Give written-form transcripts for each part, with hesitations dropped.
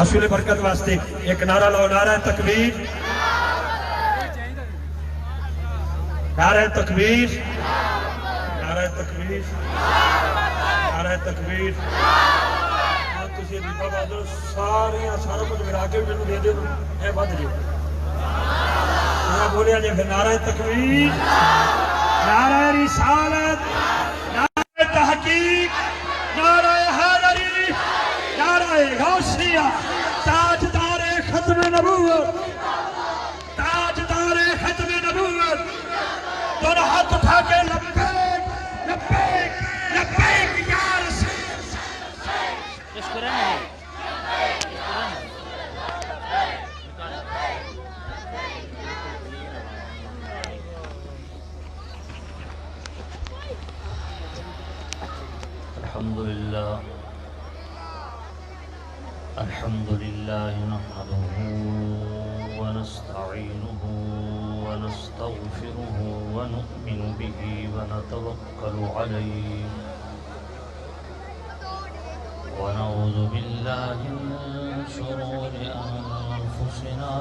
حصول برکت واسطے ایک نعرہ لاؤ، نعرہ تکبیر، نعرہ تکبیر، نعرہ تکبیر، نعرہ تکبیر۔ تسی ریفا بہادر سارا کچھ ملا کے بھی دے دے اے بد جی بولیا جی پھر نعرہ تکبیر، نعرہ رسالت، نعرہ تحقیق، نعرہ حیدری، نعرہ غوثیہ، تاجدار ختم نبوت، تاجدار ختم نبوت، دونوں ہاتھ اٹھا کے لبیک لبیک لبیک یا رسول الحمد لله نحمده ونستعينه ونستغفره ونؤمن به ونتوكل عليه ونعوذ بالله من شرور أنفسنا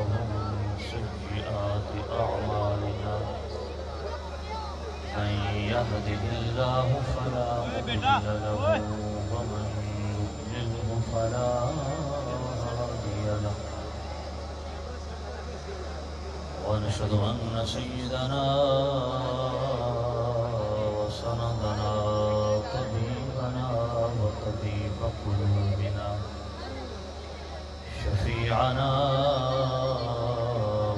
ومن سيئات أعمالنا من يهده الله فلا مضل له ومن يضلله فلا هادي له ونشهد أن سيدنا وسندنا طبيبنا وطبيب قلوبنا شفيعنا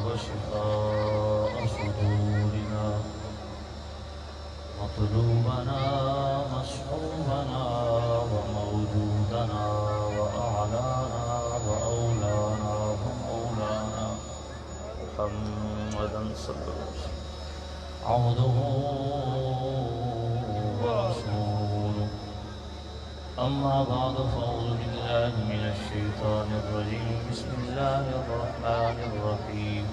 وشفاء صدورنا مطلوبنا مصحوبنا وموجودنا وأعلانا وأولانا ومولانا محمدا صلى الله عليه وسلم عبده ورسوله أما بعد فأعوذ بالله من الشيطان الرجيم بسم الله الرحمن الرحيم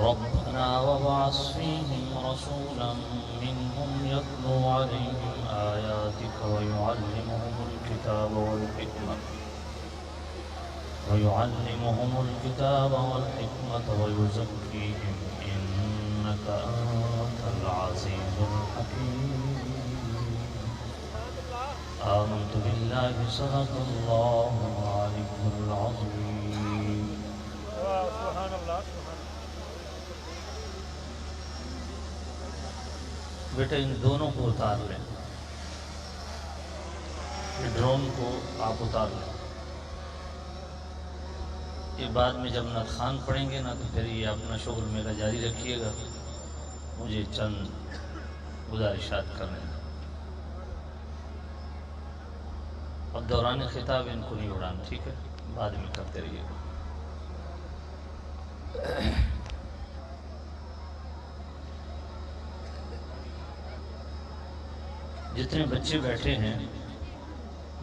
ربنا وابعث فيهم رسولا منهم يتلو عليهم آياتك ويعلمهم الكتاب والحكمة ويزكيهم إنك أنت العزيز الحكيم آمنت بالله صدق الله العلي العظيم سبحان اللہ۔ بیٹا ان دونوں کو اتار لیں، یہ ڈرون کو آپ اتار لیں۔ یہ بعد میں جب نعت خوان پڑھیں گے نا تو پھر یہ اپنا شغل میرا جاری رکھیے گا، مجھے چند گزارشات کرنے ہیں اور دوران خطاب ان کو نہیں اڑانا، ٹھیک ہے؟ بعد میں کرتے رہیے گا۔ جتنے بچے بیٹھے ہیں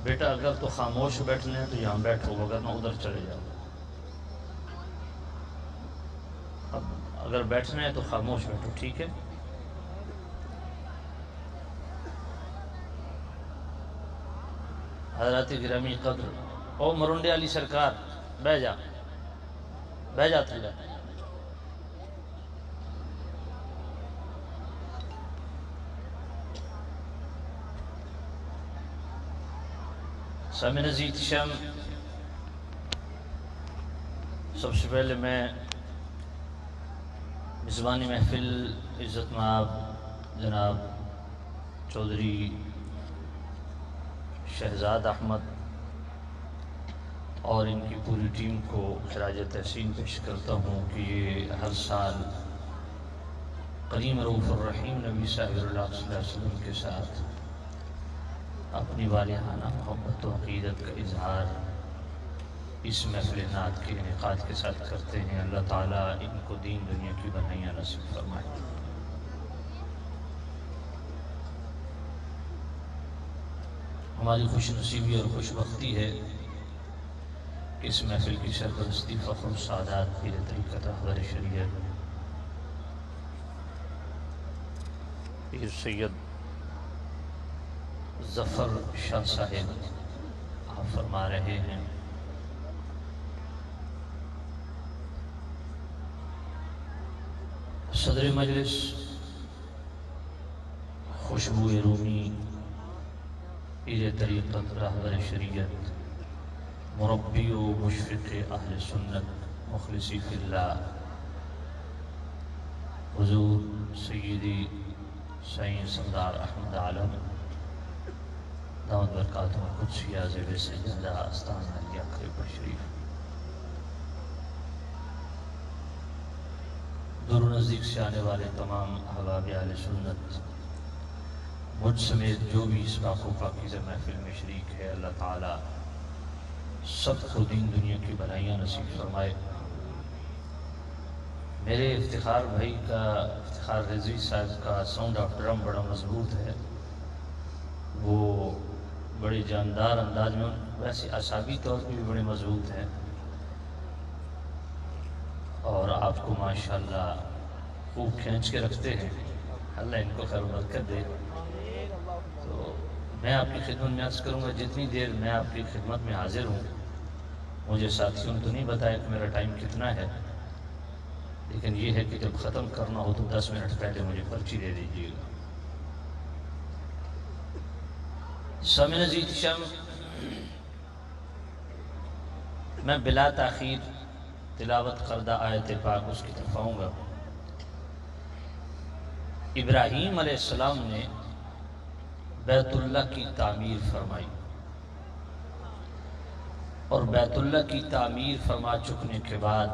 بیٹا اگر تو خاموش بیٹھنے ہیں تو یہاں بیٹھو، اگر نہ ادھر چلے جاؤ۔ اب اگر بیٹھنا ہے تو خاموش بیٹھو، ٹھیک ہے؟ حضرات گرامی قدر، او مرنڈے علی سرکار بہ جا تھلے۔ سامعین عزیز احتشام، سب سے پہلے میں میزبانی محفل عزت مآب جناب چودھری شہزاد احمد اور ان کی پوری ٹیم کو خراج تحسین پیش کرتا ہوں کہ یہ ہر سال کریم رؤوف الرحیم نبی صلی اللہ علیہ وسلم کے ساتھ اپنی والہانہ محبت و عقیدت کا اظہار اس محفل نعت کے انعقاد کے ساتھ کرتے ہیں۔ اللہ تعالیٰ ان کو دین دنیا کی بھلائیاں نصیب فرمائے۔ ہماری خوش نصیبی اور خوش بختی ہے کہ اس محفل کی سرپرستی فخر السادات پیر طریقت احضر شریعت پیر سید ظفر شاہ صاحب آپ فرما رہے ہیں صدر مجلس خوشبو رومی پیر طریقت رہبر شریعت مربی و مشفق اہل سنت مخلصی فی اللہ حضور سیدی سعید سردار احمد عالم دامت برکاتہ قدسیہ زیب سجدہ استان علیہ خیبر شریف، دور و نزدیک سے آنے والے تمام احباب اہل سنت، مجھ سمیت جو بھی اس پاک و پاکیزہ محفل میں شریک ہے، اللہ تعالی سب کو دین دنیا کی بھلائیاں نصیب فرمائے۔ میرے افتخار بھائی کا، افتخار رضوی صاحب کا ساؤنڈ آف ڈرم بڑا مضبوط ہے، وہ بڑے جاندار انداز میں، ویسے اعصابی طور پہ بھی بڑے مضبوط ہیں، اور آپ کو ماشاءاللہ خوب کھینچ کے رکھتے ہیں، اللہ ان کو خیر و برکت دے۔ تو میں آپ کی خدمت میں عرض کروں گا، جتنی دیر میں آپ کی خدمت میں حاضر ہوں، مجھے ساتھیوں نے تو نہیں بتایا کہ میرا ٹائم کتنا ہے، لیکن یہ ہے کہ جب ختم کرنا ہو تو 10 منٹ پہلے مجھے پرچی دے دیجیے گا۔ سامعین عزیز، میں بلا تاخیر تلاوت کردہ آیت پاک اس کی طرف آؤں گا۔ ابراہیم علیہ السلام نے بیت اللہ کی تعمیر فرمائی، اور بیت اللہ کی تعمیر فرما چکنے کے بعد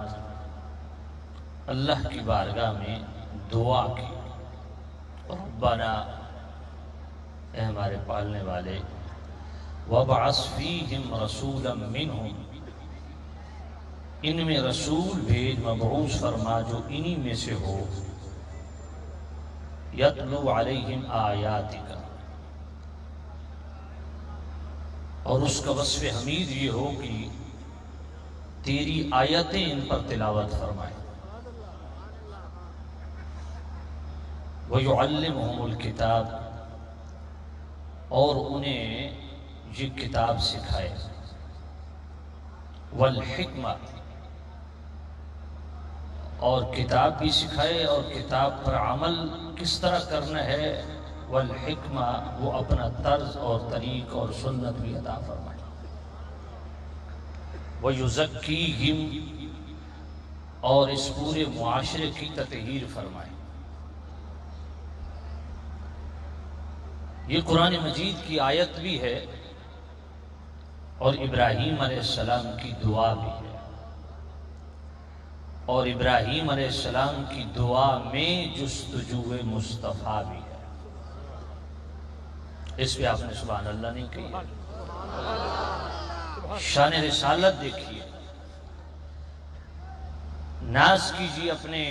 اللہ کی بارگاہ میں دعا کی، ربنا، اے ہمارے پالنے والے، وَابْعَثْ فِيهِمْ رَسُولًا مِّنْهُمْ، ان میں رسول بھیج، مبعوث فرما جو انہی میں سے ہو، یتلو علیہم آیاتک، اور اس کا وصف حمید یہ ہو کہ تیری آیتیں ان پر تلاوت فرمائے، وَيُعَلِّمُهُمُ الْكِتَابَ، اور انہیں یہ کتاب سکھائے، وَالْحِکْمَةَ، اور کتاب بھی سکھائے، اور کتاب پر عمل کس طرح کرنا ہے، والحکمہ، وہ اپنا طرز اور طریق اور سنت بھی عطا فرمائے، وَيُزَكِّيهِمْ، اور اس پورے معاشرے کی تطہیر فرمائے۔ یہ قرآن مجید کی آیت بھی ہے اور ابراہیم علیہ السلام کی دعا بھی ہے، اور ابراہیم علیہ السلام کی دعا میں جستجو مصطفیٰ بھی ہے۔ اس پہ آپ نے سبحان اللہ نہیں کہی ہے؟ شان رسالت دیکھیے، ناز کیجیے اپنے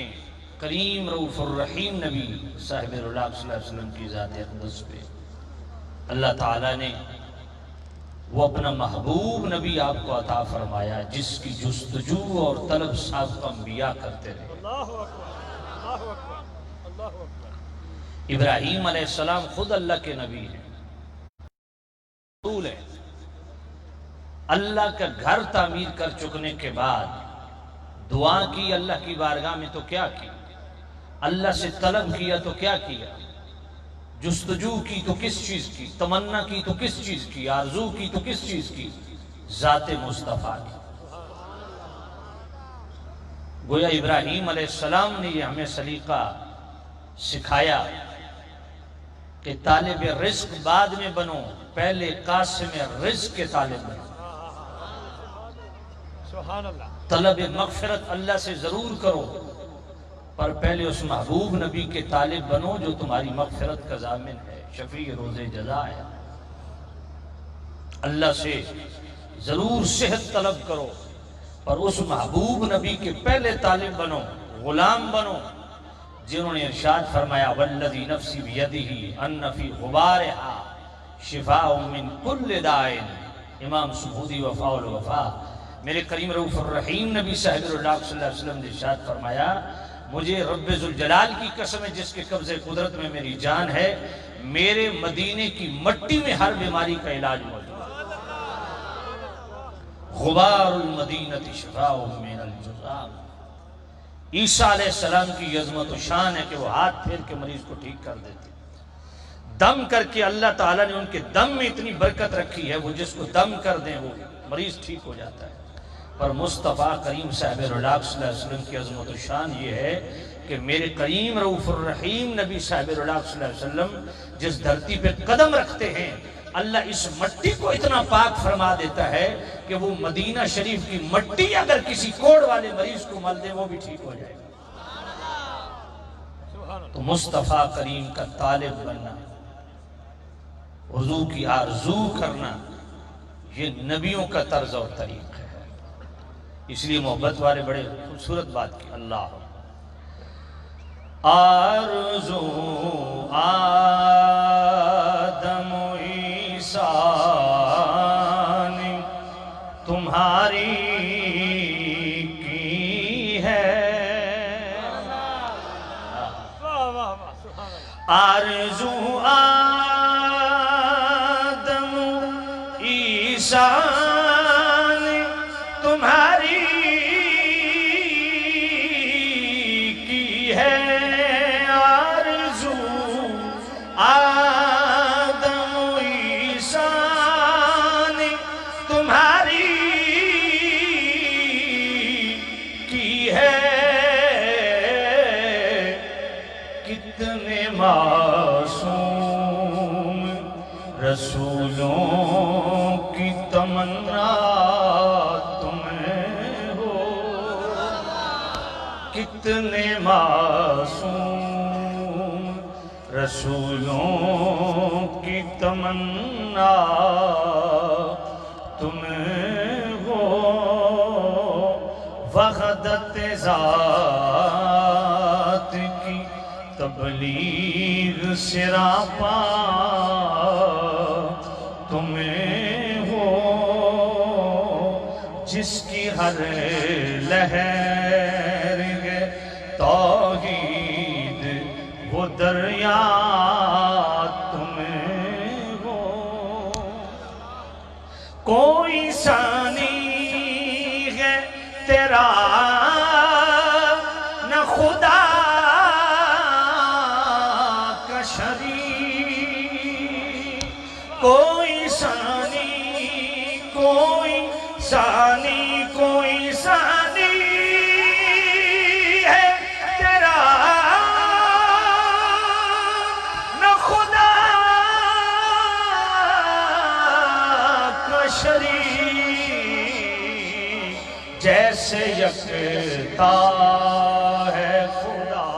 کریم رؤوف الرحیم نبی صاحب اللہ صلی اللہ علیہ وسلم کی ذات اقدس پہ۔ اللہ تعالیٰ نے وہ اپنا محبوب نبی آپ کو عطا فرمایا جس کی جستجو اور طلب سابقہ انبیاء کرتے رہے۔ ابراہیم علیہ السلام خود اللہ کے نبی ہیں، رسول ہیں، اللہ کا گھر تعمیر کر چکنے کے بعد دعا کی اللہ کی بارگاہ میں، تو کیا کی؟ اللہ سے طلب کیا تو کیا کیا؟ جستجو کی تو کس چیز کی؟ تمنا کی تو کس چیز کی؟ آرزو کی تو کس چیز کی؟ ذات مصطفیٰ کی۔ گویا ابراہیم علیہ السلام نے یہ ہمیں سلیقہ سکھایا کہ طالب رزق بعد میں بنو، پہلے قاسم رزق کے طالب بنو۔ طلب مغفرت اللہ سے ضرور کرو، پر پہلے اس محبوب نبی کے طالب بنو جو تمہاری مغفرت کا ضامن ہے، شفیع روز جزا ہے۔ اللہ سے ضرور صحت طلب کرو، پر اس محبوب نبی کے پہلے طالب بنو، غلام بنو، جنہوں نے ارشاد فرمایا والذی نفسی بیدہ ان فی غبارہا شفاء من کل داء۔ امام سبودی وفاء الوفا، میرے کریم رؤوف الرحیم نبی صاحب اللہ صلی اللہ علیہ وسلم نے ارشاد فرمایا مجھے رب ذوالجلال کی قسم ہے جس کے قبضے قدرت میں میری جان ہے، میرے مدینے کی مٹی میں ہر بیماری کا علاج موجود ہے۔ غبار المدینہ شفاء من الجذام۔ عیسیٰ علیہ السلام کی عظمت و شان ہے کہ وہ ہاتھ پھیر کے مریض کو ٹھیک کر دیتے، دم کر کے اللہ تعالیٰ نے ان کے دم میں اتنی برکت رکھی ہے، وہ جس کو دم کر دیں وہ مریض ٹھیک ہو جاتا ہے۔ پر مصطفیٰ کریم صاحب رلاق صلی اللہ علیہ وسلم کی عظمت و شان یہ ہے کہ میرے کریم رؤوف الرحیم نبی صاحب رلاق صلی اللہ علیہ وسلم جس دھرتی پہ قدم رکھتے ہیں، اللہ اس مٹی کو اتنا پاک فرما دیتا ہے کہ وہ مدینہ شریف کی مٹی اگر کسی کوڑ والے مریض کو مل دے وہ بھی ٹھیک ہو جائے گا۔ تو مصطفیٰ کریم کا طالب بننا، حضور کی آرزو کرنا، یہ نبیوں کا طرز اور طریقہ ہے۔ اس لیے محبت والے بڑے خوبصورت بات کی، اللہ آرزو آدم و عیسیٰ نے تمہاری کی ہے، آرزو آدم و عیسیٰ نے تمہاری کی ہے، آرزو آدم و عیسیٰ نے تمہاری کی ہے، کتنے معصوم رسولوں کی تمنا تمہیں ہو، کتنے معصوم رسولوں کی تمنا تمہیں ہو، وحدت ذات کی تبلیغ سراپا تمہیں ہو، جس کی ہر لہر ہے توحید وہ دریا تمہیں ہو، کوئی ثانی ہے تیرا نہ خدا کا شریک، کوئی ثانی ہے تیرا نہ خدا کا شریک، جیسے یکتا ہے خدا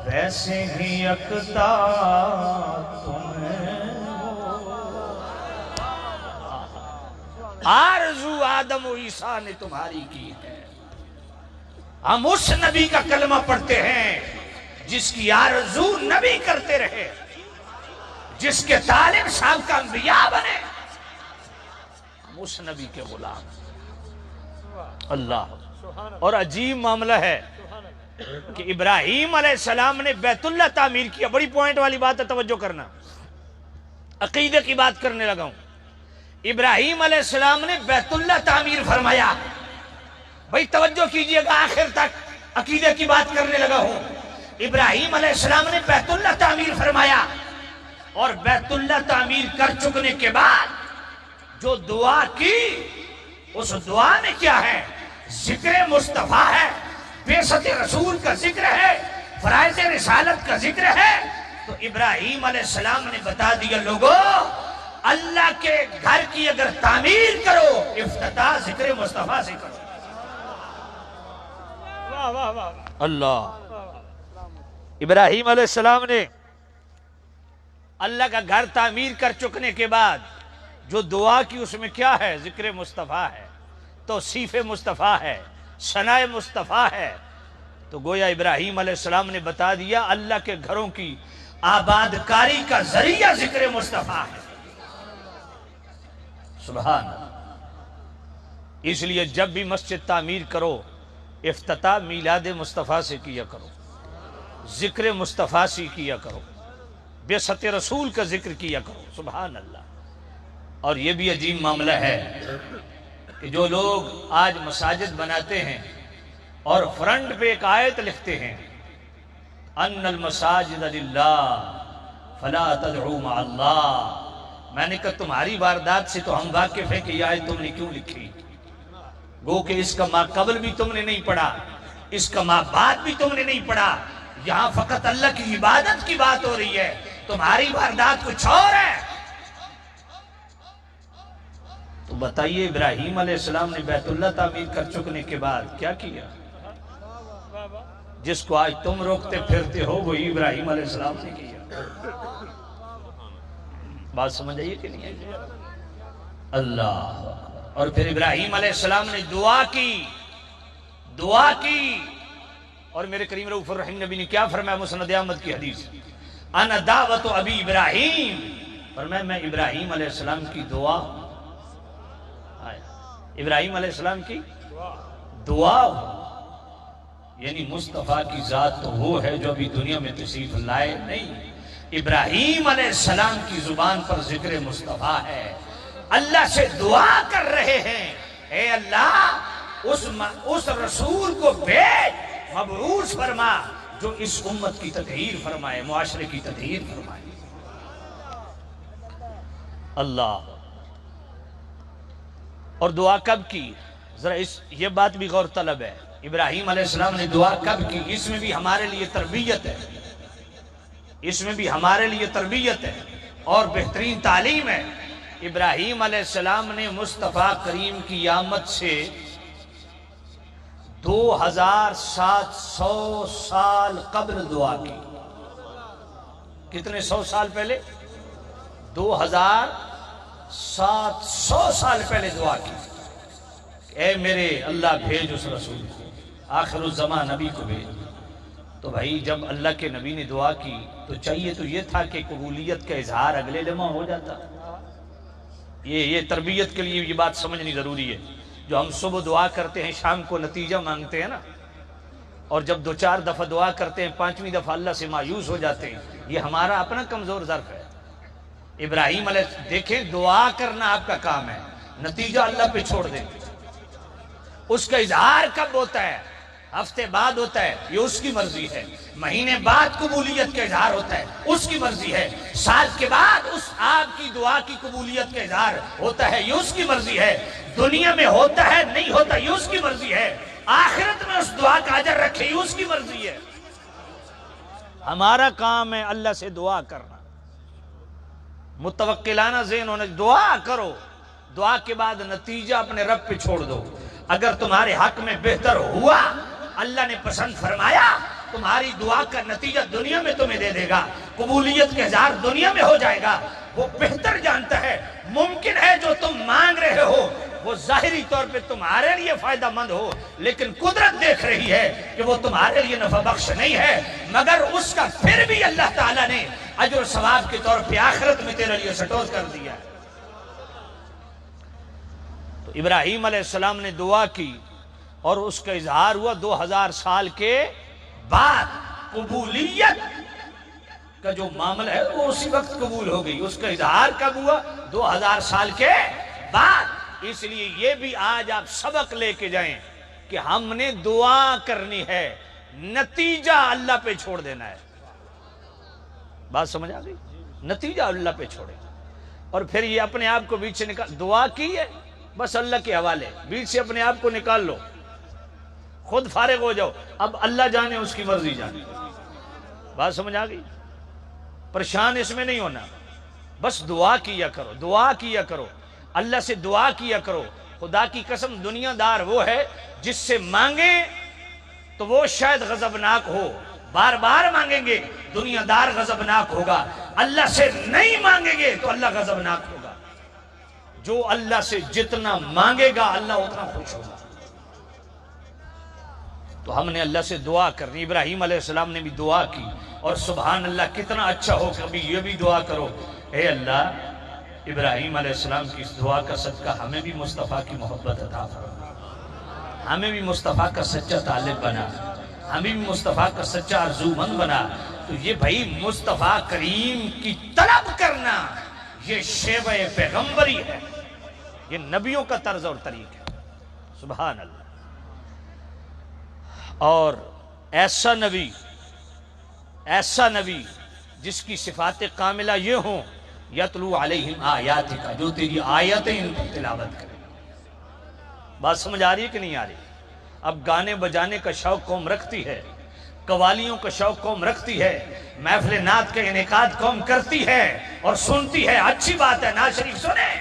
ویسے ہی یکتا تمہیں ہو، آرزو آدم و عیسیٰ نے تمہاری کی ہے۔ ہم اس نبی کا کلمہ پڑھتے ہیں جس کی آرزو نبی کرتے رہے، جس کے طالب صاحب کا انبیاء بنے، ہم اس نبی کے غلام۔ اللہ، اور عجیب معاملہ ہے کہ ابراہیم علیہ السلام نے بیت اللہ تعمیر کیا، بڑی پوائنٹ والی بات ہے، توجہ کرنا، عقیدے کی بات کرنے لگا ہوں۔ ابراہیم علیہ السلام نے بیت اللہ تعمیر فرمایا، بھائی توجہ کیجئے گا آخر تک، عقیدے کی بات کرنے لگا ہوں۔ ابراہیم علیہ السلام نے بیت اللہ تعمیر فرمایا، اور بیت اللہ تعمیر کر چکنے کے بعد جو دعا کی، اس دعا میں کیا ہے؟ ذکر مصطفیٰ ہے، بعثت رسول کا ذکر ہے، فرائض رسالت کا ذکر ہے۔ تو ابراہیم علیہ السلام نے بتا دیا، لوگو اللہ کے گھر کی اگر تعمیر کرو افتتاح ذکر مصطفیٰ سے کرو۔ اللہ، ابراہیم علیہ السلام نے اللہ کا گھر تعمیر کر چکنے کے بعد جو دعا کی اس میں کیا ہے؟ ذکر مصطفیٰ ہے، توصیف مصطفیٰ ہے، ثناء مصطفیٰ ہے۔ تو گویا ابراہیم علیہ السلام نے بتا دیا اللہ کے گھروں کی آباد کاری کا ذریعہ ذکر مصطفیٰ ہے۔ سبحان اللہ۔ اس لیے جب بھی مسجد تعمیر کرو افتتاح میلاد مصطفیٰ سے کیا کرو، ذکر مصطفیٰ سے کیا کرو، بعثت رسول کا ذکر کیا کرو. سبحان اللہ. اور یہ بھی عجیب معاملہ ہے کہ جو لوگ آج مساجد بناتے ہیں اور فرنٹ پہ ایک آیت لکھتے ہیں ان المساجد للہ فلا تدعوا مع اللہ، میں نے کہا تمہاری واردات سے تو ہم واقف ہیں کہ یہ آیت تم نے کیوں لکھی؟ گو کہ اس کا ما قبل بھی تم نے نہیں پڑھا، اس کا ما بعد بھی تم نے نہیں پڑھا. یہاں فقط اللہ کی عبادت کی بات ہو رہی ہے، تمہاری واردات کچھ اور ہے. تو بتائیے ابراہیم علیہ السلام نے بیت اللہ تعمیر کر چکنے کے بعد کیا کیا؟ جس کو آج تم روکتے پھرتے ہو وہی ابراہیم علیہ السلام نے کیا. بات سمجھ آئیے کہ نہیں آئیے؟ اللہ. اور پھر ابراہیم علیہ السلام نے دعا کی اور میرے کریم رؤوف الرحیم نبی نے کیا فرمایا؟ مسند احمد کی حدیث، انا دعوت ابی ابراہیم، فرمایا میں ابراہیم علیہ السلام کی دعا، ابراہیم علیہ السلام کی دعا. یعنی مصطفیٰ کی ذات تو وہ ہے جو ابھی دنیا میں تشریف لائے نہیں. ابراہیم علیہ السلام کی زبان پر ذکر مصطفیٰ ہے. اللہ سے دعا کر رہے ہیں، اے اللہ اس رسول کو بھیج، مبعوث فرما جو اس امت کی تطہیر فرمائے، معاشرے کی تطہیر فرمائے. اللہ. اور دعا کب کی؟ ذرا یہ بات بھی غور طلب ہے. ابراہیم علیہ السلام نے دعا کب کی؟ اس میں بھی ہمارے لیے تربیت ہے، اس میں بھی ہمارے لیے تربیت ہے اور بہترین تعلیم ہے. ابراہیم علیہ السلام نے مصطفیٰ کریم کی آمد سے 2700 سال قبل دعا کی. کتنے 100 سال پہلے؟ 2700 سال پہلے دعا کی. اے میرے اللہ بھیج اس رسول کو، آخر الزمان نبی کو بھیج. تو بھائی جب اللہ کے نبی نے دعا کی تو چاہیے تو یہ تھا کہ قبولیت کا اظہار اگلے لمحہ ہو جاتا. یہ تربیت کے لیے یہ بات سمجھنی ضروری ہے. جو ہم صبح دعا کرتے ہیں شام کو نتیجہ مانگتے ہیں نا، اور جب 2-4 دفعہ دعا کرتے ہیں 5ویں دفعہ اللہ سے مایوس ہو جاتے ہیں، یہ ہمارا اپنا کمزور ظرف ہے. ابراہیم علیہ دیکھیں دعا کرنا آپ کا کام ہے، نتیجہ اللہ پہ چھوڑ دیں. اس کا اظہار کب ہوتا ہے؟ ہفتے بعد ہوتا ہے، یہ اس کی مرضی ہے. مہینے بعد قبولیت کا اظہار ہوتا ہے، اس کی مرضی ہے. سال کے بعد اس آپ کی دعا کی قبولیت کا اظہار ہوتا ہے، یہ اس کی مرضی ہے. دنیا میں ہوتا ہے نہیں ہوتا یہ اس کی مرضی ہے. آخرت میں اس دعا کا اجر رکھے یہ اس کی مرضی ہے. ہمارا کام ہے اللہ سے دعا کرنا، متوکلانہ ذہن ہونا. دعا کرو، دعا کے بعد نتیجہ اپنے رب پہ چھوڑ دو. اگر تمہارے حق میں بہتر ہوا، اللہ نے پسند فرمایا، تمہاری دعا کا نتیجہ دنیا میں تمہیں دے دے گا، قبولیت کے اظہار دنیا میں ہو جائے گا. وہ بہتر جانتا ہے. ممکن ہے جو تم مانگ رہے ہو وہ ظاہری طور پہ تمہارے لیے فائدہ مند ہو، لیکن قدرت دیکھ رہی ہے کہ وہ تمہارے لیے نفع بخش نہیں ہے، مگر اس کا پھر بھی اللہ تعالیٰ نے اجر و ثواب کے طور پہ آخرت میں تیرے لیے سٹوز کر دیا ہے. تو ابراہیم علیہ السلام نے دعا کی اور اس کا اظہار ہوا 2000 سال کے بعد. قبولیت کا جو معاملہ ہے وہ اسی وقت قبول ہو گئی. اس کا اظہار کب ہوا؟ 2000 سال کے بعد. اس لیے یہ بھی آج آپ سبق لے کے جائیں کہ ہم نے دعا کرنی ہے، نتیجہ اللہ پہ چھوڑ دینا ہے. بات سمجھ آ گئی؟ نتیجہ اللہ پہ چھوڑے. اور پھر یہ اپنے آپ کو بیچ سے نکال، دعا کی ہے بس اللہ کے حوالے، بیچ سے اپنے آپ کو نکال لو، خود فارغ ہو جاؤ. اب اللہ جانے اس کی مرضی جانے. بات سمجھ آ گئی؟ پریشان اس میں نہیں ہونا، بس دعا کیا کرو، دعا کیا کرو، اللہ سے دعا کیا کرو. خدا کی قسم دنیا دار وہ ہے جس سے مانگے تو وہ شاید غضبناک ہو، بار بار مانگیں گے دنیا دار غضبناک ہوگا. اللہ سے نہیں مانگیں گے تو اللہ غضبناک ہوگا. جو اللہ سے جتنا مانگے گا اللہ اتنا خوش ہوگا. تو ہم نے اللہ سے دعا کرنی. ابراہیم علیہ السلام نے بھی دعا کی، اور سبحان اللہ کتنا اچھا ہو کبھی یہ بھی دعا کرو، اے اللہ ابراہیم علیہ السلام کی اس دعا کا صدقہ ہمیں بھی مصطفیٰ کی محبت عطا فرما. ہمیں بھی مصطفیٰ کا سچا طالب بنا، ہمیں بھی مصطفیٰ کا سچا آرزومند بنا۔ تو یہ بھائی مصطفیٰ کریم کی طلب کرنا یہ شیوہ پیغمبری ہے، یہ نبیوں کا طرز اور طریق ہے۔ سبحان اللہ۔ اور ایسا نبی جس کی صفات کاملہ یہ ہوں، یتلو علیہم آیاتک، جو تیری آیتیں ان پر تلاوت کرے۔ بات سمجھ آ رہی ہے کہ نہیں آ رہی؟ اب گانے بجانے کا شوق قوم رکھتی ہے، قوالیوں کا شوق قوم رکھتی ہے، محفل نعت کا انعقاد قوم کرتی ہے اور سنتی ہے، اچھی بات ہے، نعت شریف سنیں،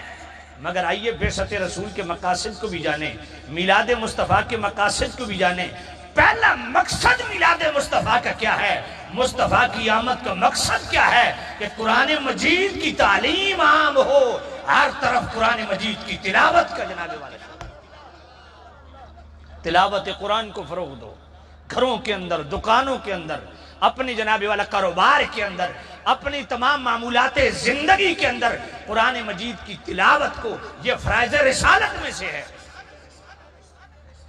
مگر آئیے بعثت رسول کے مقاصد کو بھی جانیں، میلاد مصطفیٰ کے مقاصد کو بھی جانیں۔ پہلا مقصد میلاد مصطفیٰ کا کیا ہے؟ مصطفیٰ کی آمد کا مقصد کیا ہے؟ کہ قرآن مجید کی تعلیم عام ہو، ہر طرف قرآن مجید کی تلاوت کا جناب والا تلاوت قرآن کو فروغ دو، گھروں کے اندر، دکانوں کے اندر، اپنی جناب والا کاروبار کے اندر، اپنی تمام معمولات زندگی کے اندر قرآن مجید کی تلاوت کو، یہ فرائض رسالت میں سے ہے،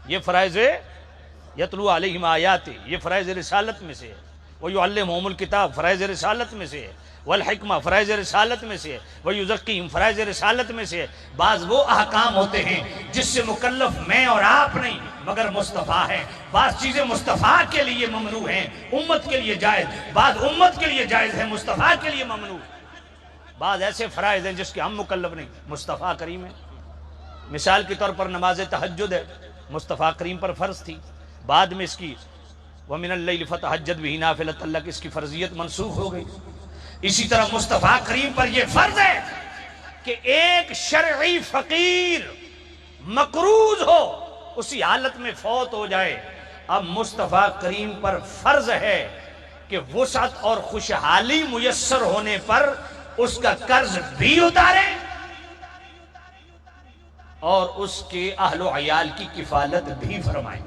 یہ فرائض یتلو علیہم آیات، یہ فرائض رسالت میں سے ہے، وَيُعَلِّمُهُمُ الْكِتَابَ فرائض رسالت میں سے ہے، والحکمہ فرائض رسالت میں سے ہے، وَيُزَكِّيهِمْ فرائض رسالت میں سے ہے۔ بعض وہ احکام ہوتے ہیں جس سے مکلف میں اور آپ نہیں مگر مصطفیٰ ہے، بعض چیزیں مصطفیٰ کے لیے ممنوع ہیں، امت کے لیے جائز، بعض امت کے لیے جائز ہے، مصطفیٰ کے لیے ممنوع، بعض ایسے فرائض ہیں جس کے ہم مکلف نہیں، مصطفیٰ کریم ہے۔ مثال کے طور پر نماز تہجد ہے، مصطفیٰ کریم پر فرض تھی، بعد میں اس کی وَمِنَ اللَّيْلِ فَتَهَجَّدْ بِهِ نَافِلَةً لَكَ، اس کی فرضیت منسوخ ہو گئی۔ اسی طرح مصطفیٰ کریم پر یہ فرض ہے کہ ایک شرعی فقیر مقروض ہو، اسی حالت میں فوت ہو جائے، اب مصطفیٰ کریم پر فرض ہے کہ وسعت اور خوشحالی میسر ہونے پر اس کا قرض بھی اتارے اور اس کے اہل و عیال کی کفالت بھی فرمائیں۔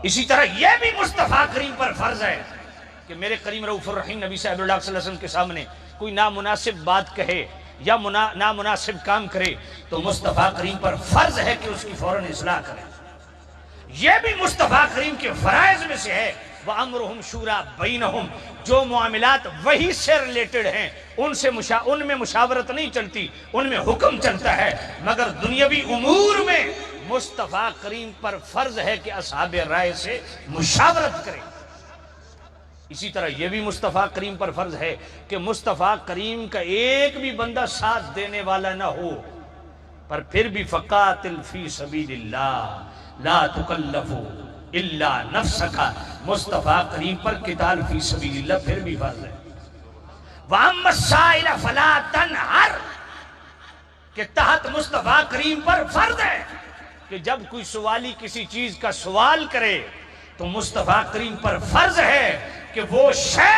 اسی طرح یہ بھی مصطفیٰ کریم پر فرض ہے کہ میرے کریم رؤوف الرحیم نبی صلی اللہ علیہ وسلم کے سامنے کوئی نامناسب بات کہے یا نامناسب کام کرے تو مصطفیٰ کریم پر فرض ہے کہ اس کی فوراً اصلاح کرے۔ یہ بھی مصطفیٰ کریم کے فرائض میں سے ہے، وَأَمْرُهُمْ شُورَى بَيْنَهُمْ، جو معاملات وہی سے ریلیٹڈ ہیں ان میں مشاورت نہیں چلتی، ان میں حکم چلتا ہے، مگر دنیاوی امور میں مصطفیٰ کریم پر فرض ہے کہ اصحاب رائے سے مشاورت کریں۔ اسی طرح یہ بھی مصطفیٰ کریم پر فرض ہے کہ مصطفیٰ کریم کا ایک بھی بندہ ساتھ دینے والا نہ ہو، پر پھر بھی فَقَاتِلْ فِي سَبِيلِ اللَّهِ لَا تُكَلَّفُ إِلَّا نَفْسَكَ، مصطفیٰ کریم پر قتال فی سبیل اللہ پھر بھی فرض ہے۔ وَأَمَّا السَّائِلَ فَلَا تَنْهَرْ، کہ تحت مصطفیٰ کریم پر فرض ہے کہ جب کوئی سوالی کسی چیز کا سوال کرے تو مصطفیٰ کریم پر فرض ہے کہ وہ شے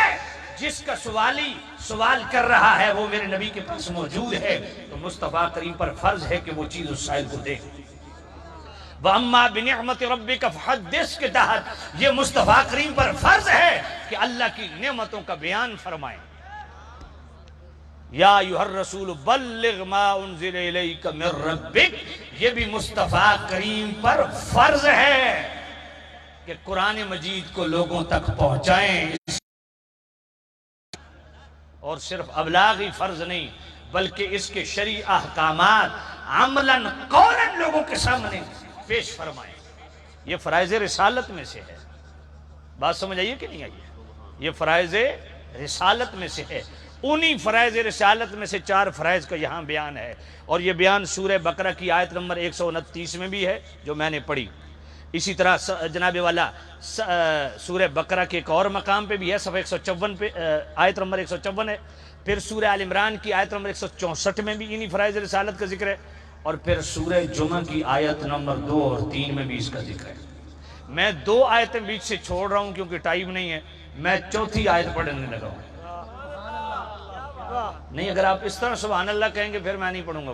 جس کا سوالی سوال کر رہا ہے وہ میرے نبی کے پاس موجود ہے، تو مصطفیٰ کریم پر فرض ہے کہ وہ چیز اس سائل کو دے۔ وَأَمَّا بِنِعْمَةِ رَبِّكَ فَحَدِّثْ کے تحت یہ مصطفیٰ کریم پر فرض ہے کہ اللہ کی نعمتوں کا بیان فرمائیں۔ یا ایھا الرسول بلغ ما انزل الیک من ربک، یہ بھی مصطفیٰ کریم پر فرض ہے کہ قرآن مجید کو لوگوں تک پہنچائیں، اور صرف ابلاغی فرض نہیں بلکہ اس کے شرعی احکامات عملاً قولاً لوگوں کے سامنے پیش فرمائیں۔ یہ فرائض رسالت میں سے ہے، بات سمجھ آئیے کہ نہیں آئیے؟ یہ فرائض رسالت میں سے ہے، انہی فرائض رسالت میں سے 4 فرائض کا یہاں بیان ہے، اور یہ بیان سورہ بقرہ کی آیت نمبر 129 میں بھی ہے جو میں نے پڑھی۔ اسی طرح جناب والا سورہ بقرہ کے ایک اور مقام پہ بھی ہے، صفحہ 154 پہ آیت نمبر 154 ہے، پھر سورہ آل عمران کی آیت نمبر 164 میں بھی انہی فرائض رسالت کا ذکر ہے، اور پھر سورہ جمعہ کی آیت نمبر 2 اور 3 میں بھی اس کا ذکر ہے۔ میں 2 آیتیں بیچ سے چھوڑ رہا ہوں کیونکہ ٹائم نہیں ہے، میں 4تھی آیت پڑھنے لگا ہوں۔ نہیں، اگر آپ اس طرح سبحان اللہ کہیں گے پھر میں نہیں پڑھوں گا،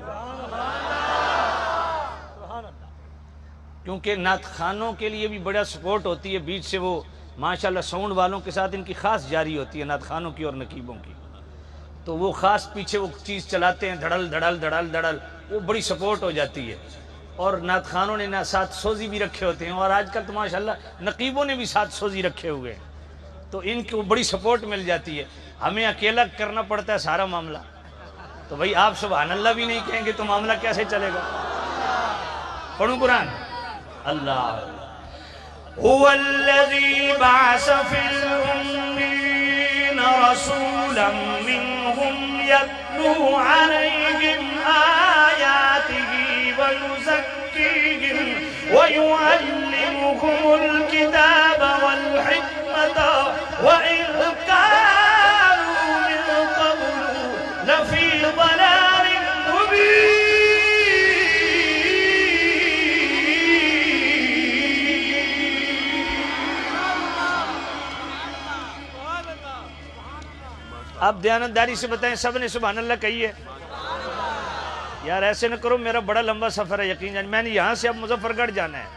کیونکہ نعت خوانوں کے لیے بھی بڑا سپورٹ ہوتی ہے، بیچ سے وہ ماشاءاللہ ساؤنڈ والوں کے ساتھ ان کی خاص جاری ہوتی ہے، نعت خوانوں کی اور نقیبوں کی، تو وہ خاص پیچھے وہ چیز چلاتے ہیں دھڑل دھڑل دھڑل دھڑل، وہ بڑی سپورٹ ہو جاتی ہے، اور نعت خانوں نے نہ ساتھ سوزی بھی رکھے ہوتے ہیں، اور آج کل تو ماشاءاللہ نقیبوں نے بھی ساتھ سوزی رکھے ہوئے ہیں، تو ان کو بڑی سپورٹ مل جاتی ہے۔ ہمیں اکیلا کرنا پڑتا ہے سارا معاملہ، تو بھائی آپ سبحان اللہ بھی نہیں کہیں گے تو معاملہ کیسے چلے گا؟ پڑھوں قرآن؟ اللہ هو الذي بعث في الأمين رسولا منهم يتلو عليهم آياته ويزكيهم ويعلمهم الكتاب والحكمة وإن كانوا من قبل لفي ضلال مبين۔ آپ دیانتداری سے بتائیں سب نے سبحان اللہ کہی ہے؟ یار ایسے نہ کرو، میرا بڑا لمبا سفر ہے یقین جان، میں نے یہاں سے اب مظفر گڑھ جانا ہے،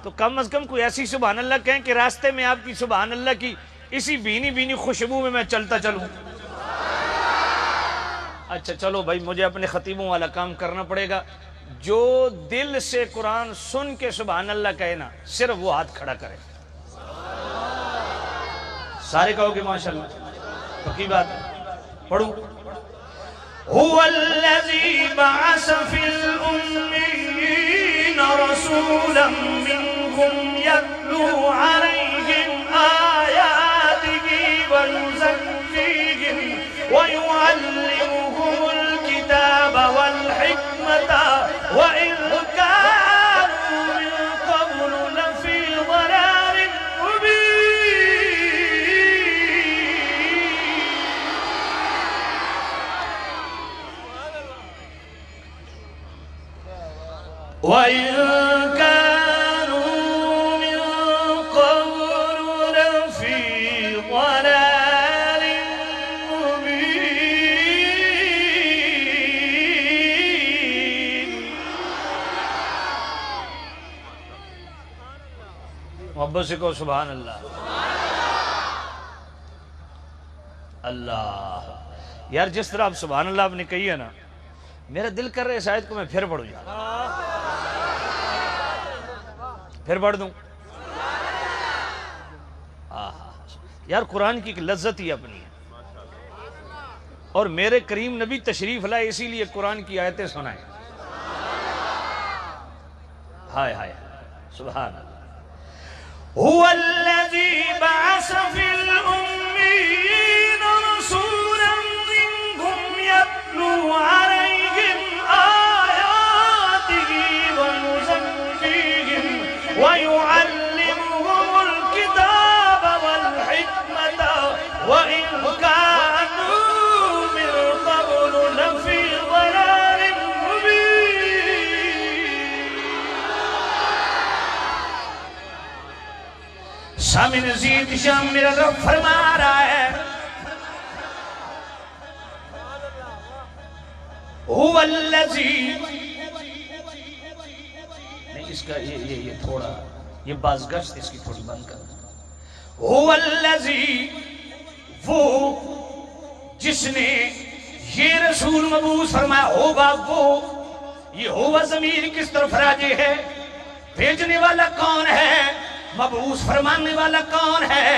تو کم از کم کوئی ایسی سبحان اللہ کہیں کہ راستے میں آپ کی سبحان اللہ کی اسی بینی بینی خوشبو میں چلتا چلوں۔ اچھا چلو بھائی، مجھے اپنے خطیبوں والا کام کرنا پڑے گا۔ جو دل سے قرآن سن کے سبحان اللہ کہے نا، صرف وہ ہاتھ کھڑا کرے۔ سارے کہو گے ماشاءاللہ؟ پکی بات ہے، پڑھو۔ هو الذي بعث في الأمين رسولا منهم يتلو عليهم آياته ويزكيهم ويعلمهم الكتاب والحكمة وإن كانوا من قبل لفي ضلال وَإِن كَانُوا مِن قَبْلُ لَفِي ضَلَالٍ مُبِينٍ۔ محبت سے کہو سبحان اللہ۔ اللہ یار، جس طرح آپ سبحان اللہ آپ نے کہی ہے نا، میرا دل کر رہے شاید کو میں پھر پڑھوں یار، پھر پڑھ دوں۔ یار قرآن کی ایک لذت ہی اپنی ہے، اور میرے کریم نبی تشریف لائے اسی لیے قرآن کی آیتیں سنائیں۔ ہائے ہائے سبحان اللہ۔ هو الذي بعث في الأمين رسولا منهم يتلو عليهم آياته ويزكيهم ويعلمهم الكتاب والحكمة وإن كانوا من قبل لفي ضلال مبين۔ سامع نزید شام میرا رب فرما رہا ہے، هو الذی، نہیں اس کا یہ تھوڑا یہ بازگشت اس کی تھوڑی بند کر۔ هو الذی، وہ جس نے یہ رسول مبعوث فرمایا، ہوگا وہ، یہ ہوا ضمیر کس طرف راجع ہے؟ بھیجنے والا کون ہے؟ مبعوث فرمانے والا کون ہے؟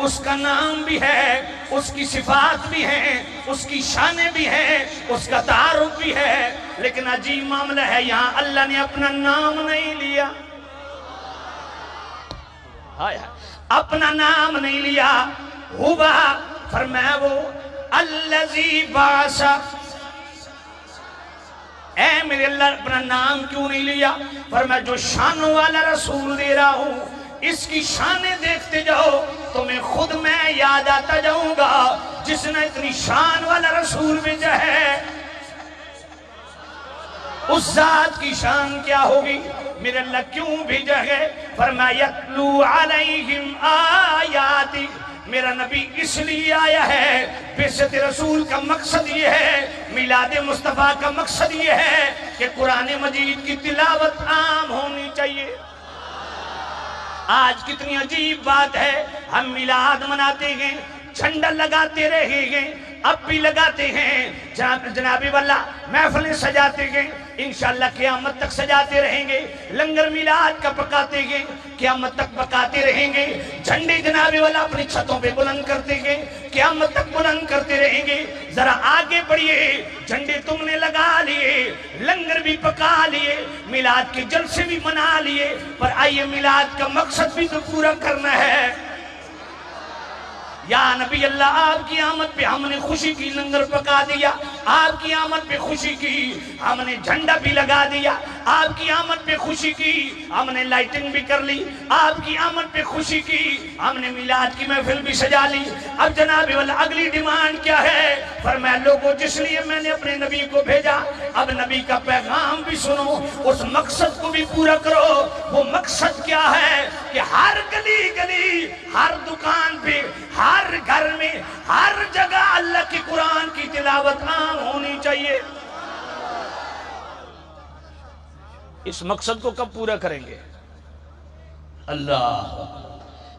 اس کا نام بھی ہے، اس کی صفات بھی ہیں، اس کی شانیں بھی ہیں، اس کا تعارف بھی ہے، لیکن عجیب معاملہ ہے، یہاں اللہ نے اپنا نام نہیں لیا، اپنا نام نہیں لیا۔ ہوا فرمایا وہ الذی بعث، اے میرے اللہ اپنا نام کیوں نہیں لیا؟ فرمایا جو شانوں والا رسول دے رہا ہوں، اس کی شانیں دیکھتے جاؤ تمہیں خود میں یاد آتا جاؤں گا، جس نے اتنی شان والا رسول بھیجا ہے اس ذات کی شان کیا ہوگی؟ میرے اللہ کیوں بھیجا ہے؟ فرمایا یتلو علیہم آیاتی، میرا نبی اس لیے آیا ہے، بعثت رسول کا مقصد یہ ہے، میلاد مصطفیٰ کا مقصد یہ ہے کہ قرآن مجید کی تلاوت عام ہونی چاہیے۔ آج کتنی عجیب بات ہے، ہم میلاد مناتے ہیں، جھنڈا لگاتے رہے ہیں، اب بھی لگاتے ہیں، جناب والا محفلیں سجاتے گئے، انشاءاللہ قیامت تک سجاتے رہیں گے، لنگر میلاد کا پکاتے گئے، قیامت تک پکاتے رہیں گے، جھنڈے جناب والا اپنی چھتوں پہ بلند کرتے گئے، قیامت تک بلند کرتے رہیں گے۔ ذرا آگے بڑھئے، جھنڈے تم نے لگا لیے، لنگر بھی پکا لیے، میلاد کے جلسے بھی منا لیے، پر آئیے میلاد کا مقصد بھی تو پورا کرنا ہے۔ یا نبی اللہ آپ کی آمد پہ ہم نے خوشی کی، لنگر پکا دیا، آپ کی آمد پہ خوشی کی، ہم نے جھنڈا بھی لگا دیا، آپ کی آمد پہ خوشی کی، ہم نے لائٹنگ بھی کر لی، آپ کی آمد پہ خوشی کی، ہم نے میلاد کی محفل بھی سجا لی۔ اب جناب والا اگلی ڈیمانڈ کیا ہے؟ فرمایا لوگوں جس لیے میں نے اپنے نبی کو بھیجا، اب نبی کا پیغام بھی سنو، اس مقصد کو بھی پورا کرو۔ وہ مقصد کیا ہے کہ ہر گلی گلی، ہر دکان پہ، ہر گھر میں، ہر جگہ اللہ کی قرآن کی تلاوت عام ہونی چاہیے۔ اس مقصد کو کب پورا کریں گے؟ اللہ،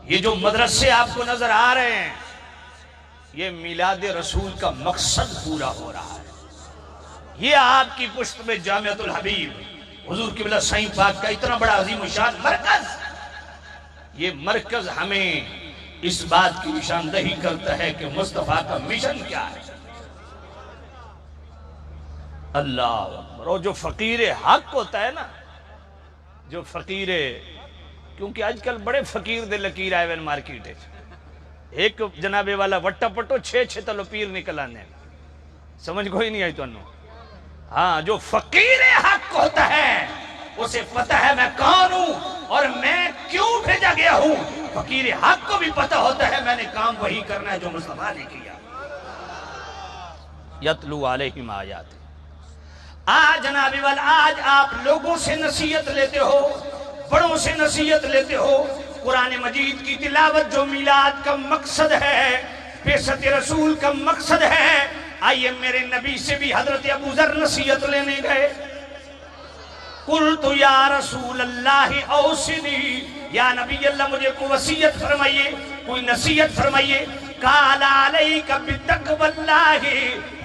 یہ جو مدرسے آپ کو نظر آ رہے ہیں، یہ میلاد رسول کا مقصد پورا ہو رہا ہے۔ یہ آپ کی پشت میں جامعۃ الحبیب حضور قبلہ سائیں پاک کا اتنا بڑا عظیم الشان مرکز، یہ مرکز ہمیں اس بات کی نشاندہی کرتا ہے کہ مصطفیٰ کا مشن کیا ہے۔ اللہ اکبر۔ اور جو فقیر حق ہوتا ہے نا، جو فقیر، کیونکہ آج کل بڑے فقیر دے لکیر آئے وین مارکیٹ ہے، ایک جناب والا وٹا پٹو 6 تلو پیر نکل آنے، سمجھ کوئی نہیں آئی تو انہوں۔ ہاں، جو فقیر حق ہوتا ہے اسے پتہ ہے میں کون ہوں اور میں کیوں بھیجا گیا ہوں۔ فقیر حق کو بھی پتہ ہوتا ہے میں نے کام وہی کرنا ہے جو مصطفیٰ نے کیا۔ یتلو علیہم آیات۔ آج جناب والا، آج آپ لوگوں سے نصیحت لیتے ہو، بڑوں سے نصیحت لیتے ہو، قرآن مجید کی تلاوت جو میلاد کا مقصد ہے، بعثت رسول کا مقصد ہے۔ آئیے میرے نبی سے بھی حضرت ابو ذر نصیحت لینے گئے۔ قلت یا رسول اللہ اوصنی، یا نبی اللہ مجھے کوئی وصیت فرمائیے، کوئی نصیحت فرمائیے۔ قال علیک بتقوی اللہ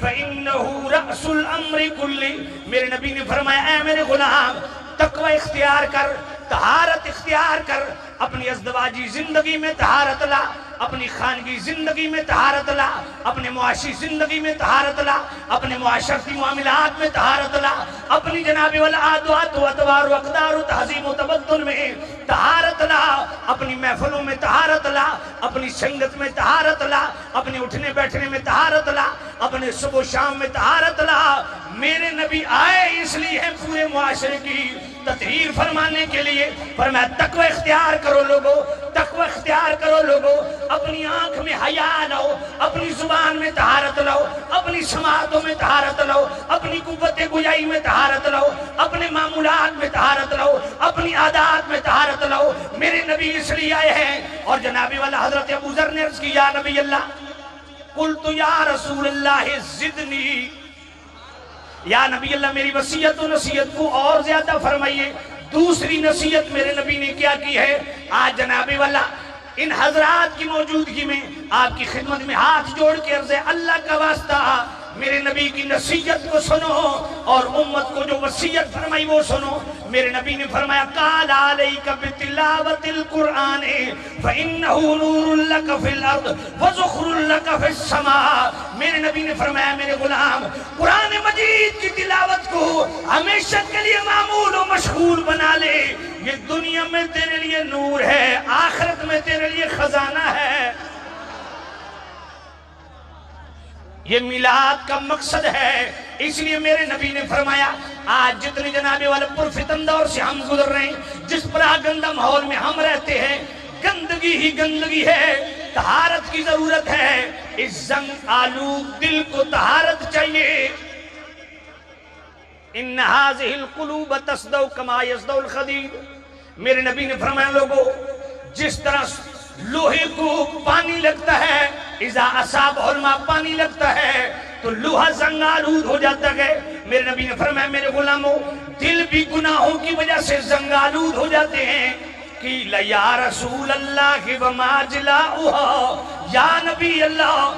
فإنہ رأس الامر کلی، میرے نبی نے فرمایا اے میرے غلام، تقوی اختیار کر، طہارت اختیار کر، اپنی ازدواجی زندگی میں طہارت لا، اپنی خانگی زندگی میں طہارت لا، اپنے معاشی زندگی میں طہارت لا، اپنے معاشرتی معاملات میں طہارت لا، اپنی جناب والا عادات و اطوار و اقدار و تہذیب و تمدن میں طہارت لا، اپنی محفلوں میں طہارت لا، اپنی سنگت میں طہارت لا، اپنے اٹھنے بیٹھنے میں طہارت لا، اپنے صبح و شام میں طہارت لا۔ میرے نبی آئے اس لیے ہیں پورے معاشرے کی تطہیر فرمانے کے لیے۔ فرمایا تقوی اختیار کرو لوگو، تقوی اختیار کرو لوگو، اپنی آنکھ میں حیا لاؤ، اپنی زبان میں طہارت لاؤ، اپنی سماعتوں میں طہارت لاؤ، اپنی قوت گویائی میں طہارت لاؤ، اپنے معمولات میں طہارت لاؤ، اپنی عادات میں طہارت لاؤ۔ میرے نبی اس لیے آئے ہیں۔ اور جنابی والا حضرت ابو ذر نے عرض کی یا نبی اللہ، قلت یا رسول اللہ زدنی، یا نبی اللہ میری وصیت و نصیحت کو اور زیادہ فرمائیے۔ دوسری نصیحت میرے نبی نے کیا کی ہے؟ آج جنابی والا ان حضرات کی موجودگی میں آپ کی خدمت میں ہاتھ جوڑ کے عرض ہے اللہ کا واسطہ میرے نبی کی نصیحت کو سنو اور امت کو جو وصیت فرمائی وہ سنو۔ میرے نبی نے فرمایا قال علیک بتلاوت القرآن فإنہ نور لک فی الارض وذخر لک فی السماء۔ میرے نبی نے فرمایا میرے غلام، قرآن مجید کی تلاوت کو ہمیشہ کے لیے معمول و مشغول بنا لے، یہ دنیا میں تیرے لیے نور ہے، آخرت میں تیرے لیے خزانہ ہے۔ یہ میلاد کا مقصد ہے۔ اس لیے میرے نبی نے فرمایا آج جتنے جناب والے پرفتن دور سے ہم گزر رہے ہیں، جس پراگندہ ماحول میں ہم رہتے ہیں، گندگی ہی گندگی ہے، طہارت کی ضرورت ہے۔ اس زنگ آلود دل کو طہارت چاہیے۔ ان هذه القلوب تصدو كما يصدو الخديد۔ میرے نبی نے فرمایا لوگو، جس طرح لوہے کو پانی لگتا ہے، اذا اصاب علماء پانی لگتا ہے تو لوہا زنگ آلود ہو جاتا ہے۔ میرے نبی نے فرمایا میرے غلاموں، دل بھی گناہوں کی وجہ سے زنگ آلود ہو جاتے ہیں۔ قیل یا رسول اللہ وما جلاؤہا، یا نبی اللہ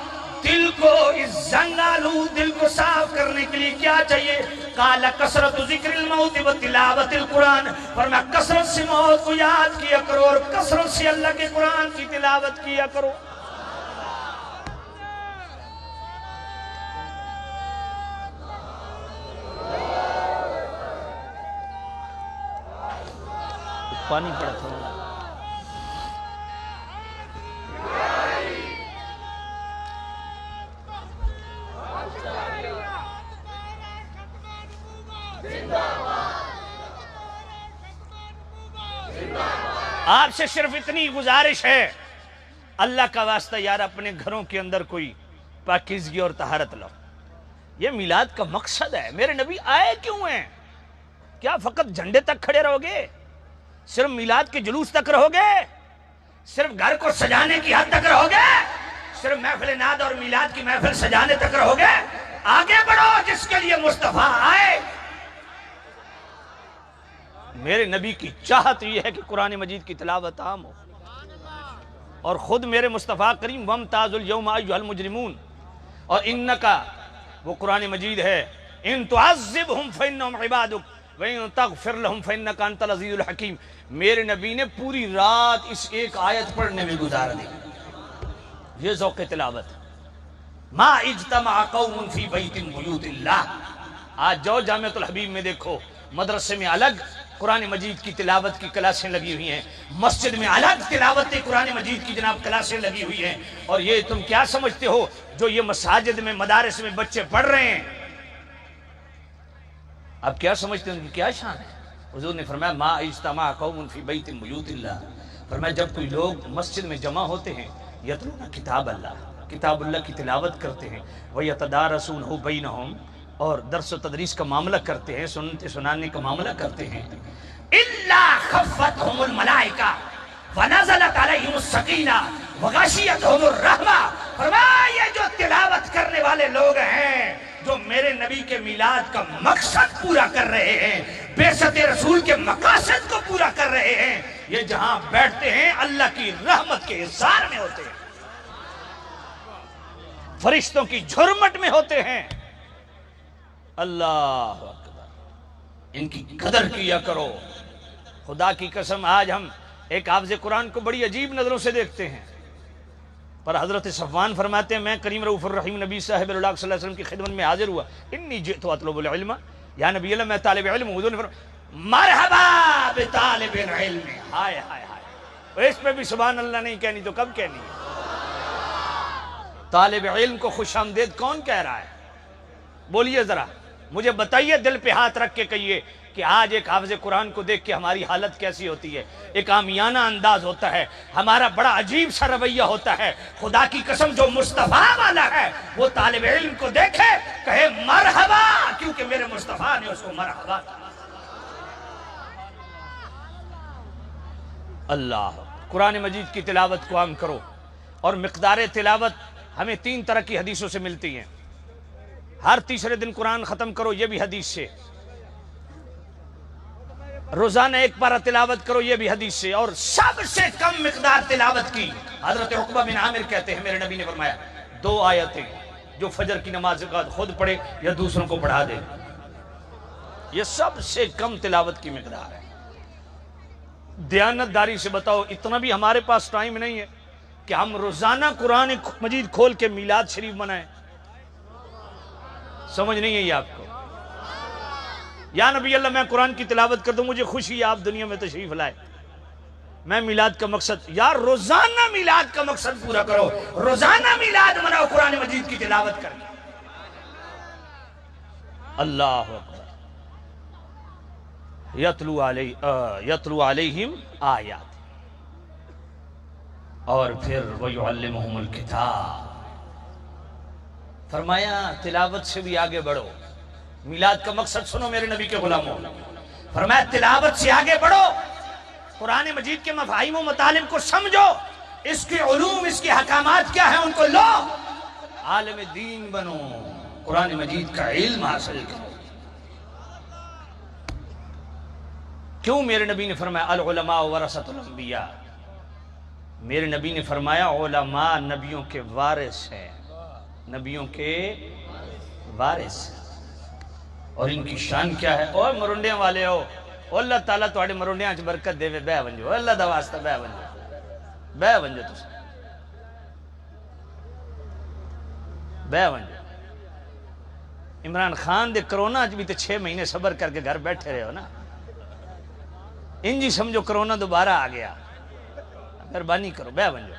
دل کو اس زنگالود دل کو صاف کرنے کے لیے کیا چاہیے؟ قال کثرت ذکر الموت و تلاوت القرآن، فرمایا کثرت سے موت کو یاد کیا کرو اور کثرت سے اللہ کے قرآن کی تلاوت کیا کرو۔ پانی پڑا تھا۔ آپ سے صرف اتنی گزارش ہے، اللہ کا واسطہ یار اپنے گھروں کے اندر کوئی پاکیزگی اور طہارت لاؤ۔ یہ میلاد کا مقصد ہے۔ میرے نبی آئے کیوں ہیں؟ کیا فقط جھنڈے تک کھڑے رہو گے؟ صرف میلاد کے جلوس تک رہو گے؟ صرف گھر کو سجانے کی حد تک رہو گے؟ صرف محفل ناد اور میلاد کی محفل سجانے تک رہو گے؟ آگے بڑھو، جس کے لیے مصطفیٰ آئے۔ میرے نبی کی چاہت یہ ہے کہ قرآن مجید کی تلاوت عام ہو، اور خود میرے مصطفیٰ کریم وَامْتَازُوا الْيَوْمَ أَيُّهَا الْمُجْرِمُونَ، اور اِنَّكَ وہ قرآن مجید ہے، إِن تُعَذِّبْهُمْ فَإِنَّهُمْ عِبَادُكَ وَإِن تَغْفِرْ لَهُمْ فَإِنَّكَ أَنْتَ الْعَزِيزُ الْحَكِيمُ۔ میرے نبی نے پوری رات اس ایک آیت پڑھنے میں گزار دی۔ یہ ذوق تلاوت۔ مَا اجْتَمَعَ قَوْمٌ فِي بَيْتٍ بُيُوتِ اللَّهِ۔ آج جو جامعۃ الحبیب میں دیکھو، مدرسے میں الگ قرآن مجید کی تلاوت کی کلاسیں لگی ہوئی ہیں، مسجد میں الگ تلاوت قرآن مجید کی جناب کلاسیں لگی ہوئی ہیں، اور یہ تم کیا سمجھتے ہو جو یہ مساجد میں مدارس میں بچے پڑھ رہے ہیں، اب کیا سمجھتے ہیں ان کی کیا شان ہے؟ حضور نے فرمایا ما اجتماع قوم فی بیت من بیوت اللہ، فرمایا جب کوئی لوگ مسجد میں جمع ہوتے ہیں، یتلون کتاب اللہ کی تلاوت کرتے ہیں، وَيَتَدَارَسُونَهُ بَيْنَهُمْ، اور درس و تدریس کا معاملہ کرتے ہیں، سنتے سنانے کا معاملہ کرتے ہیں، إِلَّا خَفَّتْهُمُ الْمَلَائِكَةُ وَنَزَلَتْ عَلَيْهِمُ السَّكِينَةُ وَغَشِيَتْهُمُ الرَّحْمَةُ۔ فرمایا یہ جو تلاوت کرنے والے لوگ ہیں، جو میرے نبی کے میلاد کا مقصد پورا کر رہے ہیں، بعثت رسول کے مقاصد کو پورا کر رہے ہیں، یہ جہاں بیٹھتے ہیں اللہ کی رحمت کے اظہار میں ہوتے ہیں، فرشتوں کی جھرمٹ میں ہوتے ہیں۔ اللہ اکبر، ان کی قدر کیا کرو۔ خدا کی قسم آج ہم ایک حافظ قرآن کو بڑی عجیب نظروں سے دیکھتے ہیں، پر حضرت صفوان فرماتے ہیں میں کریم رؤوف الرحیم نبی صاحب اللہ صلی اللہ علیہ وسلم کی خدمت میں حاضر ہوا، انی جئت اطلب العلم، یا نبی اللہ میں طالب علم ہوں۔ حضور نے فرمایا مرحبا بطالب العلم، ہائے ہائے ہائے، اس پہ بھی سبحان اللہ نہیں کہنی تو کب کہنی ہے؟ طالب علم کو خوش آمدید کون کہہ رہا ہے؟ بولیے ذرا، مجھے بتائیے، دل پہ ہاتھ رکھ کے کہیے کہ آج ایک حافظ قرآن کو دیکھ کے ہماری حالت کیسی ہوتی ہے؟ ایک عامیانہ انداز ہوتا ہے، ہمارا بڑا عجیب سا رویہ ہوتا ہے۔ خدا کی قسم جو مصطفیٰ والا ہے وہ طالب علم کو دیکھے کہے مرحبا، کیونکہ میرے مصطفیٰ نے اس کو مرحبا کہا۔ اللہ، قرآن مجید کی تلاوت کو عام کرو، اور مقدار تلاوت ہمیں 3 طرح کی حدیثوں سے ملتی ہیں۔ ہر تیسرے دن قرآن ختم کرو، یہ بھی حدیث سے۔ روزانہ 1 پارہ تلاوت کرو، یہ بھی حدیث سے۔ اور سب سے کم مقدار تلاوت کی، حضرت عقبہ بن عامر کہتے ہیں میرے نبی نے فرمایا 2 آیتیں جو فجر کی نماز کے بعد خود پڑھے یا دوسروں کو پڑھا دے، یہ سب سے کم تلاوت کی مقدار ہے۔ دیانت داری سے بتاؤ، اتنا بھی ہمارے پاس ٹائم نہیں ہے کہ ہم روزانہ قرآن مجید کھول کے میلاد شریف منائیں؟ سمجھ نہیں ہے یہ آپ کو؟ یا نبی اللہ میں قرآن کی تلاوت کر دوں، مجھے خوشی ہے آپ دنیا میں تشریف لائے، میں میلاد کا مقصد، یار روزانہ میلاد کا مقصد پورا کرو، روزانہ میلاد مناؤ قرآن مجید کی تلاوت کر۔ اللہ اکبر، یتلو علیہم آیات، اور پھر وَيُعَلِّمُهُمُ الْكِتَابَ، فرمایا تلاوت سے بھی آگے بڑھو۔ میلاد کا مقصد سنو میرے نبی کے غلاموں، فرمایا تلاوت سے آگے بڑھو، قرآن مجید کے مفاہیم و مطالب کو سمجھو، اس کے علوم، اس کے حکامات کیا ہیں ان کو لو، عالم دین بنو، قرآن مجید کا علم حاصل کرو۔ کیوں میرے نبی نے فرمایا العلماء ورثۃ الانبیاء؟ میرے نبی نے فرمایا علماء نبیوں کے وارث ہیں۔ نبیوں کے وارث، اور ان کی شان کیا ہے؟ اوہ مرنڈیاں والے ہو، اللہ تعالیٰ تواڈے مرنڈیاں وچ برکت دے، بہ ونجو، اللہ دا واسطہ بہ ونجو تساں بہ ونجو۔ عمران خان دے کرونا وچ بھی تے 6 مہینے صبر کر کے گھر بیٹھے رہے ہو نا، انجی سمجھو کرونا دوبارہ آ گیا، مہربانی کرو بہ ونجو۔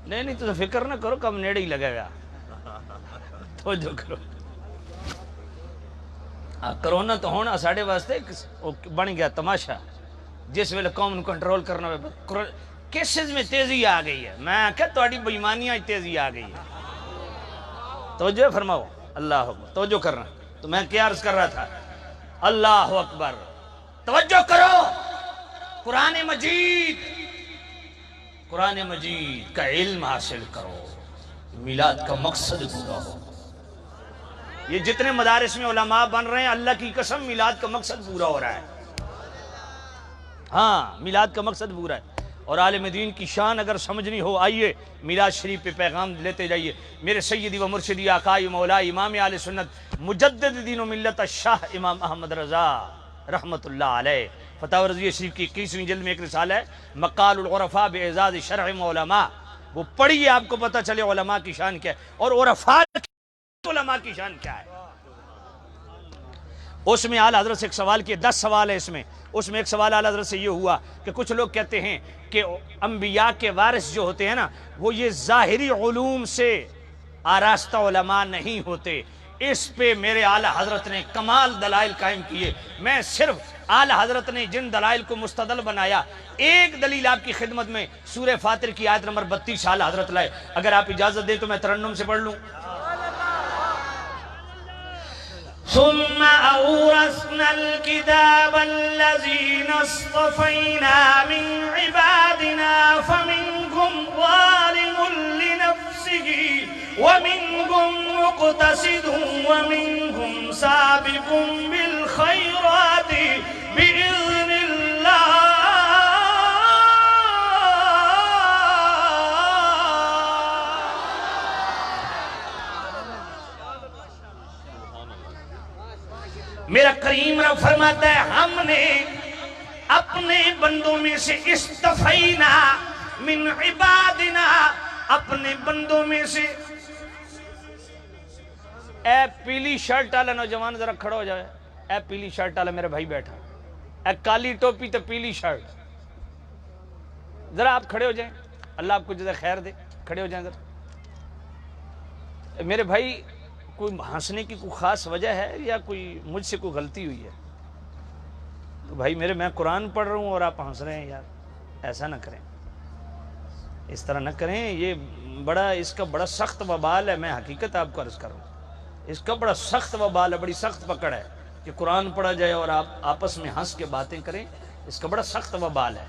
نہیں تو فکر نہ کرو، کم نیڑے ہی لگے گا، توجہ کرو۔ کرونا تو ہونا ساڑھے واسطے بن گیا تماشا، جس ویلے قوم نو کنٹرول کرنا ہوئے۔ کیسز میں تیزی آ گئی ہے، میں کہا تواڈی بےایمانیاں تیزی آ گئی ہے۔ توجہ فرماؤ، اللہ اکبر، توجہ کرنا۔ تو میں کیا عرض کر رہا تھا؟ اللہ اکبر، توجہ کرو۔ قرآن مجید کا علم حاصل کرو، میلاد کا مقصد پورا ہو۔ یہ جتنے مدارس میں علماء بن رہے ہیں، اللہ کی قسم میلاد کا مقصد پورا ہو رہا ہے۔ ہاں، میلاد کا مقصد پورا ہے۔ اور عالم دین کی شان اگر سمجھنی ہو، آئیے میلاد شریف پہ پیغام لیتے جائیے۔ میرے سیدی و مرشدی آقائی مولا امام اہل سنت مجدد دین و ملت شاہ امام احمد رضا رحمت اللہ علیہ، فتح رضویہ شریف کی 21ویں جلد میں ایک رسالہ ہے مقال العرفاء باعزاز شرع علماء، وہ پڑھیے، آپ کو پتہ چلے علماء کی شان کیا ہے اور عرفاء علماء کی شان کیا ہے۔ اس میں اعلیٰ حضرت سے ایک سوال کیا، 10 سوال ہے اس میں ایک سوال اعلیٰ حضرت سے یہ ہوا کہ کچھ لوگ کہتے ہیں کہ انبیاء کے وارث جو ہوتے ہیں نا، وہ یہ ظاہری علوم سے آراستہ علماء نہیں ہوتے۔ اس پہ میرے اعلیٰ حضرت نے کمال دلائل قائم کیے۔ میں صرف اعلیٰ حضرت نے جن دلائل کو مستدل بنایا، ایک دلیل آپ کی خدمت میں سورہ فاطر کی آیت نمبر 32 اعلیٰ حضرت لائے، اگر آپ اجازت دیں تو میں ترنم سے پڑھ لوں۔ ثم أورثنا الكتاب الذين اصطفينا من عبادنا فمنهم ظالم لنفسه ومنهم مقتصد ومنهم سابق بالخيرات بإذن الله۔ میرا کریم رب فرماتا ہے، ہم نے اپنے بندوں میں سے استفینا من عبادنا، اپنے بندوں میں سے۔ اے پیلی شرٹ والا نوجوان ذرا کھڑا ہو جائے، اے پیلی شرٹ والا میرا بھائی بیٹھا، اے کالی ٹوپی تو پیلی شرٹ، ذرا آپ کھڑے ہو جائیں، اللہ آپ کو جزا خیر دے، کھڑے ہو جائیں ذرا۔ میرے بھائی، کوئی ہنسنے کی کوئی خاص وجہ ہے یا کوئی مجھ سے کوئی غلطی ہوئی ہے؟ تو بھائی میرے، میں قرآن پڑھ رہا ہوں اور آپ ہنس رہے ہیں، یار ایسا نہ کریں، اس طرح نہ کریں، یہ اس کا بڑا سخت وبال ہے۔ میں حقیقت آپ کو عرض کر رہا ہوں، اس کا بڑا سخت وبال ہے، بڑی سخت پکڑ ہے کہ قرآن پڑھا جائے اور آپ آپس میں ہنس کے باتیں کریں، اس کا بڑا سخت وبال ہے۔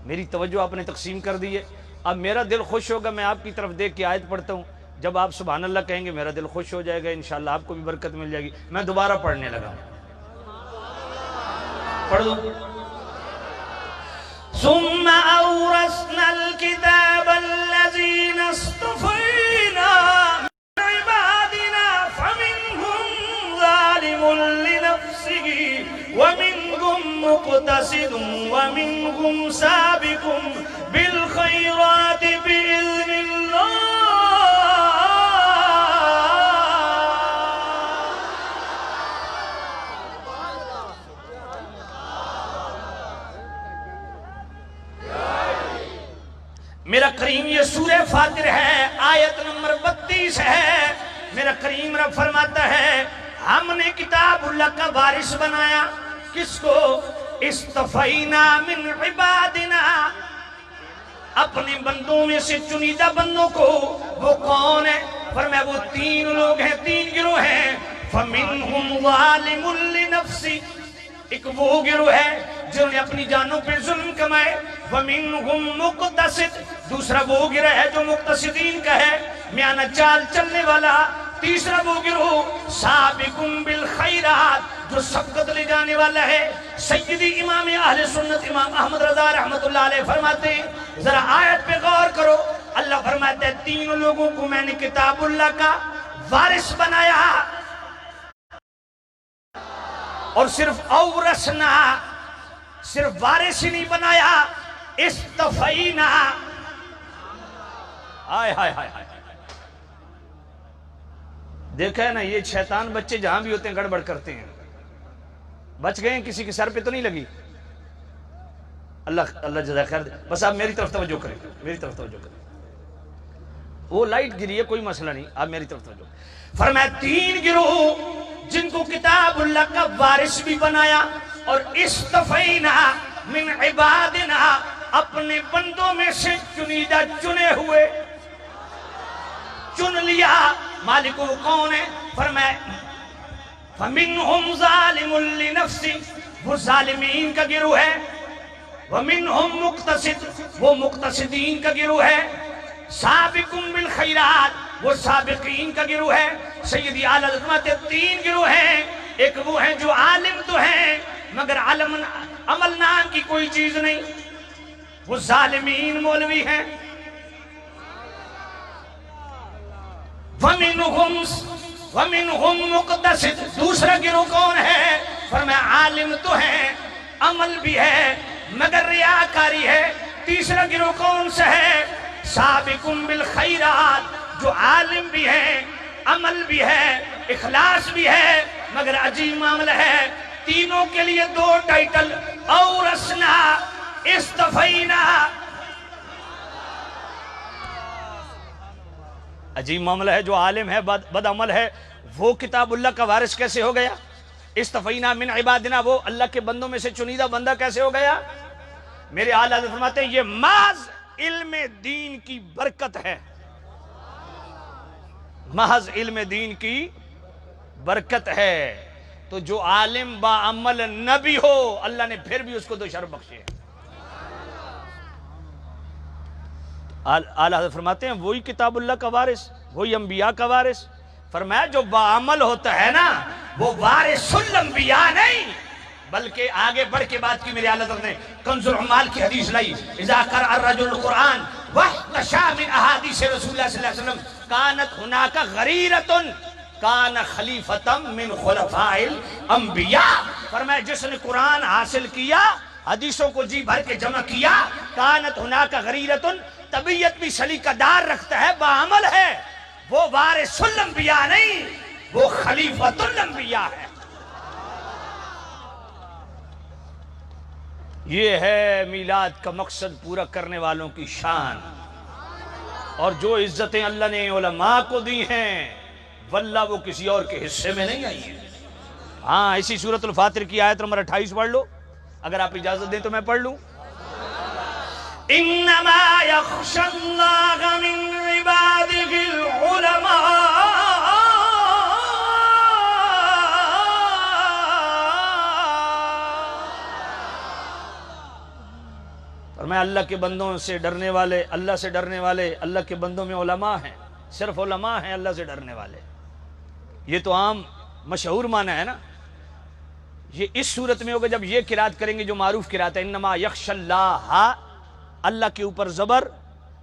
میری توجہ آپ نے تقسیم کر دی ہے۔ اب میرا دل خوش ہوگا، میں آپ کی طرف دیکھ کے آیت پڑھتا ہوں، جب آپ سبحان اللہ کہیں گے میرا دل خوش ہو جائے گا، انشاءاللہ آپ کو بھی برکت مل جائے گی۔ میں دوبارہ پڑھنے لگا ہوں، پڑھ دوں۔ ثم اورثنا الكتاب الذين اصطفينا من عبادنا فمنهم ظالم لنفسه ومنهم مقتصد ومنهم سابق بالخيرات بإذن الله۔ میرا کریم، یہ سورہ فاطر ہے، آیت نمبر 32 ہے۔ میرا کریم رب فرماتا ہے، ہم نے کتاب اللہ کا وارث بنایا، کس کو؟ استفینا من عبادنا، اپنے بندوں میں سے چنیدہ بندوں کو۔ وہ کون ہے؟ فرمایا وہ 3 لوگ ہیں، 3 گروہ ہیں۔ فَمِنْهُمْ ظَالِمٌ لِنَفْسِهِ، ایک وہ گروہ ہے جنہوں نے اپنی جانوں پہ ظلم کمائے۔ وَمِنْهُمْ مُقْتَصِدٌ، دوسرا وہ گروہ ہے جو مقتصدین کا ہے، میانہ چال چلنے والا۔ تیسرا وہ گروہ سابقٌ بالخیرات، جو سبقت لے جانے والا ہے۔ سیدی امام اہل سنت امام احمد رضا رحمت اللہ علیہ فرماتے ہیں، ذرا آیت پہ غور کرو، اللہ فرماتے ہیں تین لوگوں کو میں نے کتاب اللہ کا وارث بنایا، اور صرف اورثنا، صرف وارث ہی نہیں بنایا، استفینا. ہائے ہائے ہائے ہائے، دیکھا ہے نا یہ شیطان بچے جہاں بھی ہوتے ہیں گڑبڑ کرتے ہیں. بچ گئے ہیں، کسی کے سر پہ تو نہیں لگی؟ اللہ جزا خیر دے. بس آپ میری طرف توجہ کریں، میری طرف توجہ کریں. وہ لائٹ گری ہے، کوئی مسئلہ نہیں، آپ میری طرف توجہ کریں. فرمایا تین گروہ جن کو کتاب اللہ کا وارث بھی بنایا، اور استفینا من عبادنا، اپنے بندوں میں سے چنیدہ چنے ہوئے چن لیا. مالک وہ کون ہے؟ فرمایا فَمِنْهُمْ ظَالِمٌ لِنَفْسِ، وہ ظالمین کا گروہ ہے. وَمِنْهُمْ مُقْتَصِدٌ، وہ مقتصدین کا گروہ ہے. سابقٌ بالخیرات، وہ سابقین کا گروہ ہے. سیدی اعلیٰ حضرت تین گروہ ہیں. ایک وہ ہیں جو عالم تو ہیں مگر عمل نام کی کوئی چیز نہیں، وہ ظالمین مولوی ہیں. وَمِنْهُمْ مُقْتَصِدٌ، دوسرا گروہ کون ہے؟ فرمایا عالم تو ہے، عمل بھی ہے مگر ریاکاری ہے. تیسرا گروہ کون سا ہے؟ سابقٌ بالخیرات، جو عالم بھی ہے، عمل بھی ہے، اخلاص بھی ہے مگر عجیب معاملہ ہے. تینوں کے لیے دو ٹائٹل، اورثنا، استفینا. عجیب معاملہ ہے، جو عالم ہے بد عمل ہے وہ کتاب اللہ کا وارث کیسے ہو گیا؟ استفینا من عبادنا، وہ اللہ کے بندوں میں سے چنیدہ بندہ کیسے ہو گیا؟ میرے اعلیٰ حضرت فرماتے ہیں یہ محض علم دین کی برکت ہے، محض علم دین کی برکت ہے. تو جو عالم با عمل نہ بھی ہو اللہ نے پھر بھی اس کو دو شرف بخشے. اعلیٰ حضرت فرماتے ہیں وہی کتاب اللہ کا وارث، وہی انبیاء کا وارث. فرمایا جو با عمل ہوتا ہے نا وہ وارث الانبیاء نہیں، بلکہ آگے بڑھ کے بات کی. میرے اعلیٰ حضرت نے کنز العمال کی حدیث لائی، اذا قرأ الرجل القرآن واحتشى من احادیث رسول اللہ صلی اللہ علیہ وسلم کانت ہناک غریرۃ کان خلیفۃ من خلفاء الانبیاء. فرمایا جس نے قرآن حاصل کیا، حدیثوں کو جی بھر کے جمع کیا، کانت ہناک غریرۃ، طبیعت بھی سلیقہ دار رکھتا ہے، باعمل ہے، وہ وارث الانبیاء نہیں، وہ خلیفۃ الانبیاء ہے. یہ ہے میلاد کا مقصد پورا کرنے والوں کی شان. اور جو عزتیں اللہ نے علماء کو دی ہیں واللہ وہ کسی اور کے حصے میں نہیں آئی ہیں. ہاں اسی سورۃ الفاتر کی آیت نمبر 28 پڑھ لو، اگر آپ اجازت دیں تو میں پڑھ لوں. انما یخشی اللہ من عبادہ العلماء. اور میں اللہ کے بندوں سے ڈرنے والے، اللہ سے ڈرنے والے، اللہ کے بندوں میں علماء ہیں، صرف علماء ہیں اللہ سے ڈرنے والے. یہ تو عام مشہور معنی ہے نا. یہ اس صورت میں ہوگا جب یہ قرات کریں گے جو معروف قرات ہے، انما یخشی اللہ، اللہ کے اوپر زبر،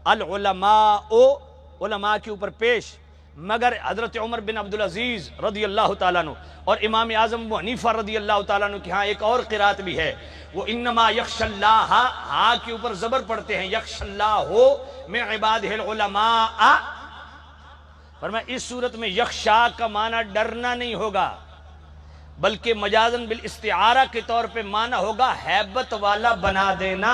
العلماء، علماء کے اوپر پیش. مگر حضرت عمر بن عبدالعزیز رضی اللہ تعالیٰ عنہ اور امام اعظم ابو حنیفہ رضی اللہ تعالیٰ عنہ کے ہاں ایک اور قرات بھی ہے، وہ انما یخشی اللہ، ہاں کے اوپر زبر پڑھتے ہیں، یخشی اللہ من عبادہ العلماء. فرمایا اس صورت میں یخشا کا معنی ڈرنا نہیں ہوگا، بلکہ مجازن بالاستعارہ کے طور پہ معنی ہوگا ہیبت والا بنا دینا،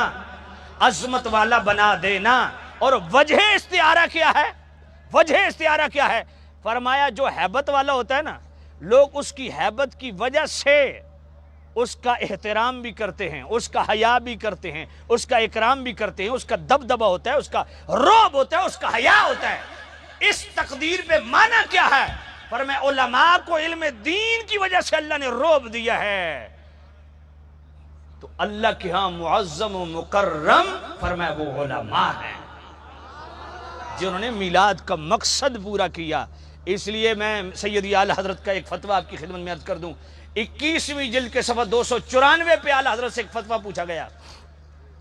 عظمت والا بنا دینا. اور وجہ استعارہ کیا ہے؟ وجہ استعارہ کیا ہے؟ فرمایا جو ہیبت والا ہوتا ہے نا، لوگ اس کی ہیبت کی وجہ سے اس کا احترام بھی کرتے ہیں، اس کا حیا بھی کرتے ہیں، اس کا اکرام بھی کرتے ہیں، اس کا دبدبہ ہوتا ہے، اس کا رعب ہوتا ہے، اس کا حیا ہوتا ہے. اس تقدیر پہ معنی کیا ہے؟ فرمایا علماء کو علم دین کی وجہ سے اللہ نے رعب دیا ہے، تو اللہ کے ہاں معظم و مکرم فرمایا وہ علماء ہیں جنہوں نے میلاد کا مقصد پورا کیا. اس لیے میں سیدی اعلیٰ حضرت کا ایک فتویٰ آپ کی خدمت میں عرض کر دوں. 21ویں جلد کے صفحہ 294 پہ اعلیٰ حضرت سے ایک فتویٰ پوچھا گیا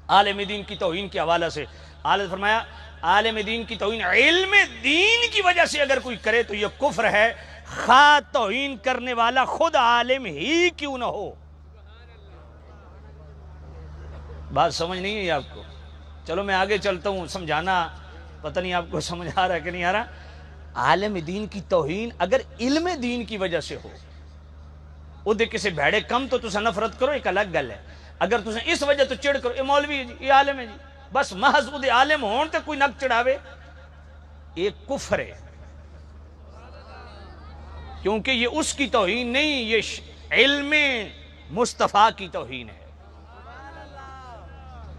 عالم دین کی توہین کے حوالے سے. اعلیٰ فرمایا عالم دین کی توہین علم دین کی وجہ سے اگر کوئی کرے تو یہ کفر ہے، خواہ توہین کرنے والا خود عالم ہی کیوں نہ ہو۔ بات سمجھ نہیں ہے آپ کو؟ چلو میں آگے چلتا ہوں، سمجھانا پتہ نہیں آپ کو سمجھ آ رہا ہے کہ نہیں آ رہا۔ عالم دین کی توہین اگر علم دین کی وجہ سے ہو، وہ دے کسے بھیڑے کم تو تسا نفرت کرو، ایک الگ گل ہے۔ اگر تسا اس وجہ تو چڑھ کرو، یہ مولوی ہے جی، یہ عالم ہے جی، بس محض وہ دے عالم ہون تے کوئی نک چڑھاوے، یہ کفر ہے، کیونکہ یہ اس کی توہین نہیں، یہ علم مصطفیٰ کی توہین ہے۔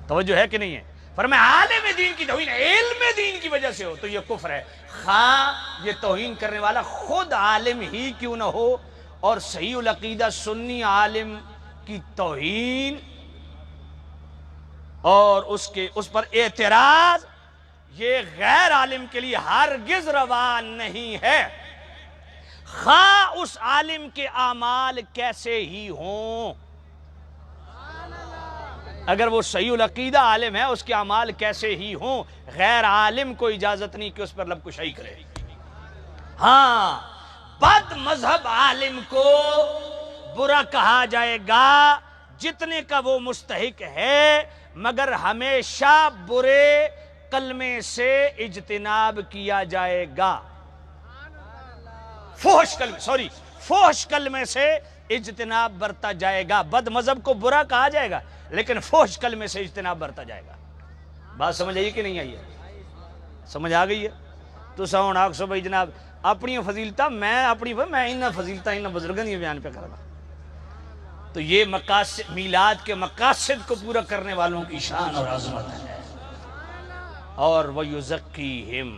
توجہ ہے کہ نہیں ہے؟ فرمایا عالم دین کی توہین علم دین کی وجہ سے ہو تو یہ کفر ہے، خواہ یہ توہین کرنے والا خود عالم ہی کیوں نہ ہو۔ اور صحیح العقیدہ سنی عالم کی توہین اور اس پر اعتراض یہ غیر عالم کے لیے ہرگز روا نہیں ہے، خواہ اس عالم کے اعمال کیسے ہی ہوں۔ اگر وہ صحیح العقیدہ عالم ہے، اس کے اعمال کیسے ہی ہوں، غیر عالم کو اجازت نہیں کہ اس پر لب کشائی کرے۔ ہاں، بد مذہب عالم کو برا کہا جائے گا جتنے کا وہ مستحق ہے، مگر ہمیشہ برے کلمے سے اجتناب کیا جائے گا۔ فحش کلمے سے اجتناب برتا جائے گا۔ بد مذہب کو برا کہا جائے گا لیکن فحش کلمے سے اجتناب برتا جائے گا۔ بات سمجھ آئی کہ نہیں آئی ہے؟ سمجھ آ گئی ہے؟ تو ساؤن آگ سو بھائی جناب اپنی فضیلتہ میں انہا فضیلتہ انہا بزرگن یہ بیان پہ کرنا۔ تو یہ مقاصد میلاد کے مقاصد کو پورا کرنے والوں کی شان اور عظمت ہے۔ اور وَيُزَكِّيهِمْ،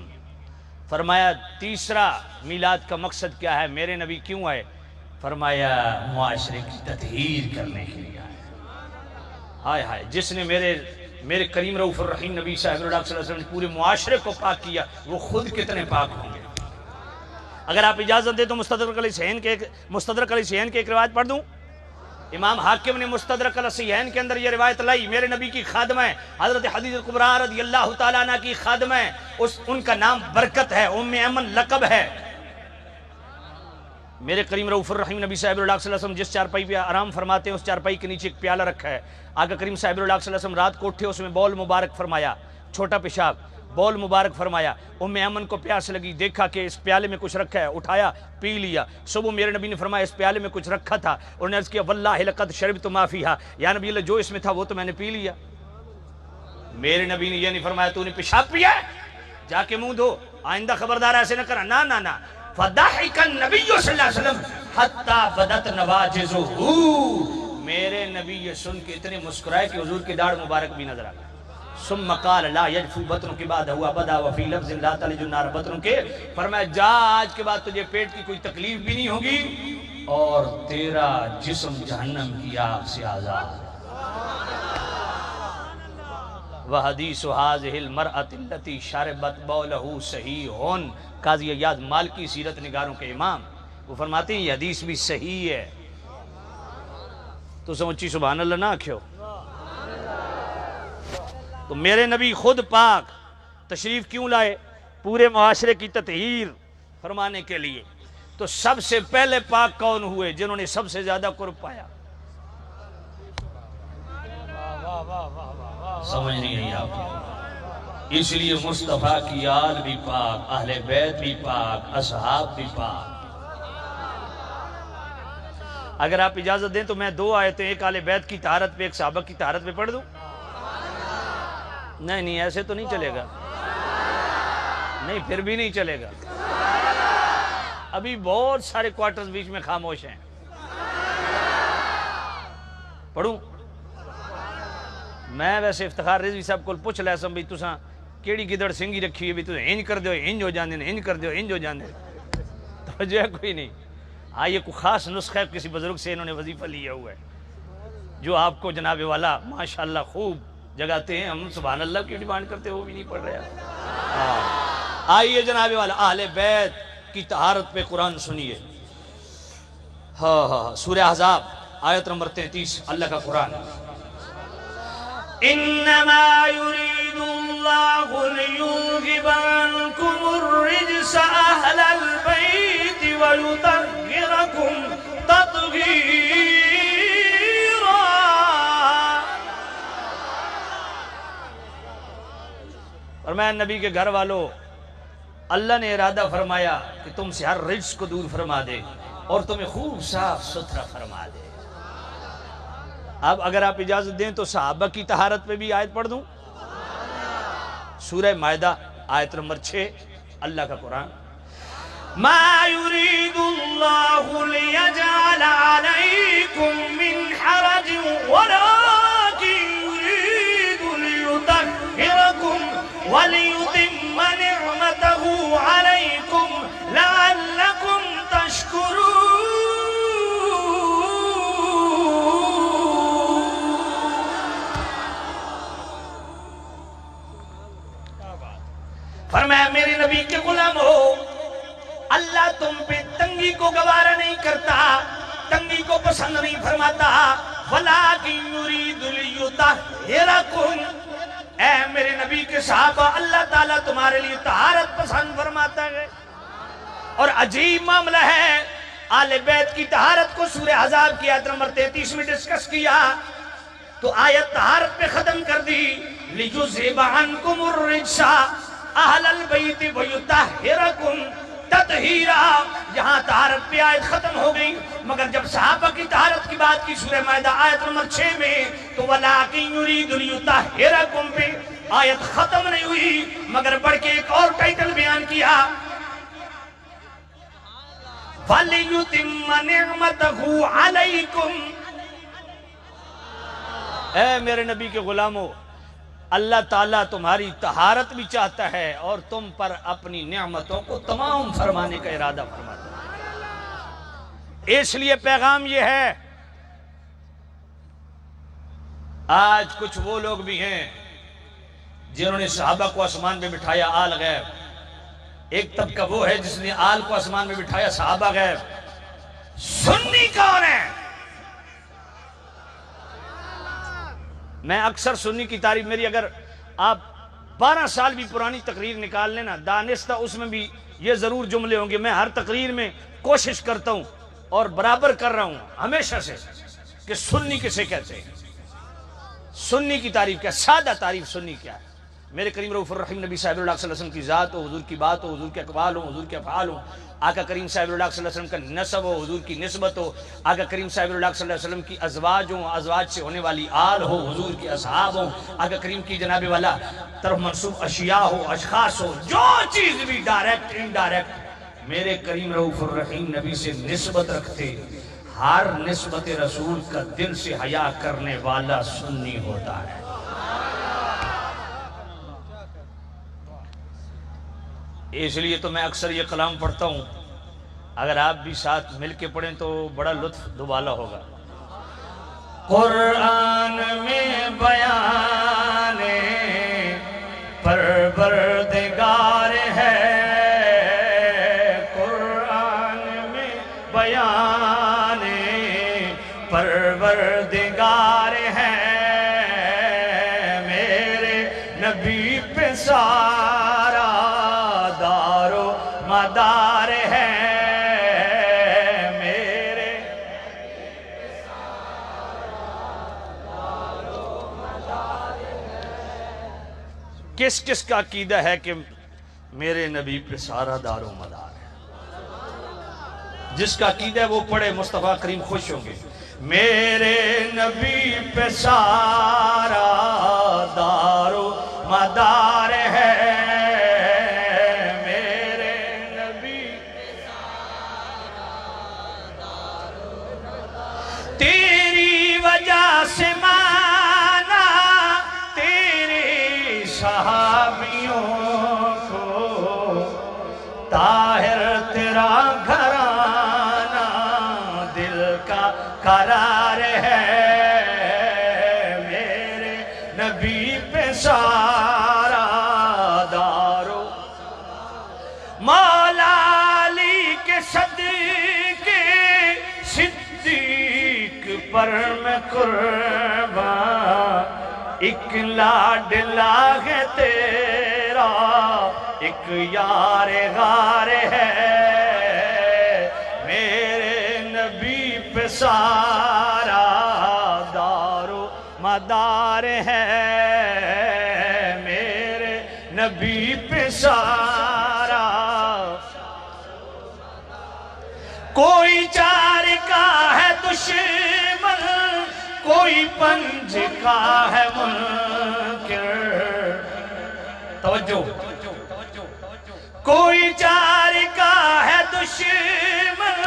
فرمایا تیسرا میلاد کا مقصد کیا ہے، میرے نبی کیوں آئے؟ فرمایا معاشرے کی تطہیر کرنے کے لیے آئے۔ ہائے ہائے، جس نے میرے کریم رؤوف الرحیم نبی صاحب اللہ صلی اللہ علیہ وسلم نے پورے معاشرے کو پاک کیا، وہ خود کتنے پاک ہوں گے۔ اگر آپ اجازت دیں تو مستدرک علی صحیحین کے ایک روایت پڑھ دوں۔ امام حاکم نے مستدرک علی صحیحین کے اندر یہ روایت لائی، میرے نبی کی خادمہ ہے حضرت حدیث کبریٰ رضی اللہ تعالیٰ عنہ کی خادمہ ہے، ان کا نام برکت ہے، ام ایمن لقب ہے۔ میرے کریم رؤوف الرحیم نبی صاحب اللہ صلی اللہ علیہ وسلم جس چارپائی پہ آرام فرماتے ہیں اس چارپائی کے نیچے ایک پیالہ رکھا ہے۔ آقا کریم صاحب اللہ صلی اللہ علیہ وسلم رات کو اٹھے، اس میں بول مبارک فرمایا، چھوٹا پیشاب، بول مبارک فرمایا۔ ام ایمن کو پیاس لگی، دیکھا کہ اس پیالے میں کچھ رکھا ہے، اٹھایا پی لیا۔ صبح میرے نبی نے فرمایا اس پیالے میں کچھ رکھا تھا، انہوں نے عرض کیا واللہ لقد شربت ما فیہا، یا نبی اللہ جو اس میں تھا وہ تو میں نے پی لیا۔ میرے نبی نے یہ نہیں فرمایا تو نے پیشاب پیا ہے، جا کے منہ دھو، آئندہ خبردار ایسے نہ کرنا، نا نا نا۔ فضحک النبی صلی اللہ علیہ وسلم حتی بدت نواجزہ، میرے نبی یہ سن کے اتنے مسکرائے کہ حضور کی داڑھ مبارک بھی نظر آ گئی۔ ثم قال لا يجفو بطنك بعد هو ابدا وفي لفظ لا تلج النار بطنك، فرمایا جا آج کے بعد تجھے پیٹ کی کوئی تکلیف بھی نہیں ہوگی اور تیرا جسم جہنم کی آگ سے آزاد۔ وحدیث هذه المرأة التي شربت بوله صحیح، قاضی ایاد مالکی سیرت نگاروں کے امام وہ فرماتے ہیں یہ حدیث بھی صحیح ہے۔ تو سمجھی سبحان اللہ نہ کھو۔ تو میرے نبی خود پاک تشریف کیوں لائے؟ پورے معاشرے کی تطہیر فرمانے کے لیے۔ تو سب سے پہلے پاک کون ہوئے؟ جنہوں نے سب سے زیادہ قرب پایا۔ سمجھ نہیں آئی آپ کو؟ اس لیے مصطفیٰ کی آل بھی پاک، اہل بیت بھی پاک، اصحاب بھی پاک۔ اگر آپ اجازت دیں تو میں دو آیتیں، ایک اہل بیت کی طہارت پہ ایک صحابہ کی طہارت پہ پڑھ دوں؟ نہیں ایسے تو نہیں چلے گا، نہیں پھر بھی نہیں چلے گا، ابھی بہت سارے کوارٹرز بیچ میں خاموش ہیں۔ پڑھوں؟ میں ویسے افتخار رضوی صاحب کو پوچھ لیا سم بھی تساں کیڑی گدڑ سنگھی رکھی ہے بھی تساں انج کر دیو انج ہو جاندے انج کر دیو انج ہو جاندے، توجہ ہے کوئی نہیں؟ ہاں یہ کوئی خاص نسخہ کسی بزرگ سے انہوں نے وظیفہ لیا ہوا ہے جو آپ کو جناب والا ماشاءاللہ خوب جگاتے ہیں۔ ہم سبحان اللہ کی ڈیمانڈ کرتے وہ بھی نہیں پڑھ رہے۔ آئیے جناب والا اہل بیت کی طہارت پہ قرآن سنیے۔ سورہ احزاب آیت نمبر 33 اللہ کا قرآن۔ انما یرید اللہ لیذھب عنکم الرجس اہل البیت ویطہرکم تطہیرا۔ فرمایا نبی کے گھر والوں، اللہ نے ارادہ فرمایا کہ تم سے ہر رجس کو دور فرما دے اور تمہیں خوب صاف ستھرا فرما دے۔ اب اگر آپ اجازت دیں تو صحابہ کی طہارت پہ بھی آیت پڑھ دوں؟ سورہ مائدہ آیت نمبر 6، اللہ کا قرآن۔ ما يريد الله ليجعل عليكم من حرج ولكن يريد ليطهركم وليتم نعمته عليكم لعلكم فرمایا میرے نبی کے غلام ہو، اللہ تم پہ تنگی کو گوارا نہیں کرتا، تنگی کو پسند نہیں فرماتا۔ وَلَٰكِن يُرِيدُ لِيُطَهِّرَكُمْ، اے میرے نبی کے صحابہ، اللہ تعالیٰ تمہارے لیے طہارت پسند فرماتا ہے۔ اور عجیب معاملہ ہے، آل بیت کی طہارت کو سورہ احزاب کی آیت نمبر 33 میں ڈسکس کیا تو آیت طہارت پہ ختم کر دی، لِيُذْهِبَ عَنْكُمُ الرِّجْسَ اہل البیت ویطہرکم تطہیرا۔ یہاں طہارت پہ آیت ختم ہو گئی، مگر جب صحابہ کی طہارت کی بات کی سورہ مائدہ آیت نمبر 6 میں تو وَلَٰكِن يُرِيدُ لِيُطَهِّرَكُمْ پہ آیت ختم نہیں ہوئی، مگر بڑھ کے ایک اور ٹائٹل بیان کیا، وَلِيُتِمَّ نِعْمَتَهُ عَلَيْكُمْ۔ اے میرے نبی کے غلاموں، اللہ تعالیٰ تمہاری طہارت بھی چاہتا ہے اور تم پر اپنی نعمتوں کو تمام فرمانے کا ارادہ فرماتا ہے۔ اس لیے پیغام یہ ہے، آج کچھ وہ لوگ بھی ہیں جنہوں نے صحابہ کو آسمان میں بٹھایا آل غیب، ایک طبقہ وہ ہے جس نے آل کو آسمان میں بٹھایا صحابہ غیب۔ سنی کون ہے؟ میں اکثر سنی کی تعریف، میری اگر آپ 12 سال بھی پرانی تقریر نکال لینا دانستہ، اس میں بھی یہ ضرور جملے ہوں گے۔ میں ہر تقریر میں کوشش کرتا ہوں اور برابر کر رہا ہوں ہمیشہ سے کہ سنی کسے کہتے ہیں، سنی کی تعریف کیا، سادہ تعریف سنی کیا ہے۔ میرے کریم رؤوف الرحیم نبی صاحب اللہ صلی اللہ علیہ وسلم کی ذات ہو، حضور کی بات ہو، حضور کے اقوال ہو، حضور کے افعال ہو، آقا کریم صاحب اللہ صلی اللہ علیہ وسلم کا نسب ہو، حضور کی نسبت ہو، آقا کریم صاحب اللہ صلی اللہ علیہ وسلم کی ازواج ہوں، ازواج سے ہونے والی آل ہو، حضور کی اصحاب ہوں، آقا کریم کی جناب والا طرف منصوب اشیاء ہو، اشخاص ہو، جو چیز بھی ڈائریکٹ انڈائریکٹ میرے کریم رؤوف الرحیم نبی سے نسبت رکھتے، ہر نسبت رسول کا دل سے حیا کرنے والا سنی ہوتا ہے۔ اس لیے تو میں اکثر یہ کلام پڑھتا ہوں، اگر آپ بھی ساتھ مل کے پڑھیں تو بڑا لطف دوبالا ہوگا۔ قرآن میں بیان پروردگار ہے، قرآن میں بیان پروردگار ہے، میرے نبی پہ سارا مدار ہے، میرے کس کس کا عقیدہ ہے کہ میرے نبی پہ سارا دار و مدار ہے؟ جس کا عقیدہ ہے وہ پڑھے، مصطفیٰ کریم خوش ہوں گے۔ میرے نبی پہ سارا دار و مدار ہے، سے مانا تیرے صحابیوں کو، طاہر تیرا گھرانہ دل کا قرار ہے، میرے نبی پہ سارا دارو مولا علی کے صدقے صدیق پر میں قربان ایک لاڈلا ہے تیرا، ایک یار غار ہے، میرے نبی پہ سارا دار و مدار ہے، میرے نبی پہ سارا، کوئی چار کا ہے دشمن، کوئی پنج کا ہے منکر، توجہ، کوئی چار کا ہے دشمن،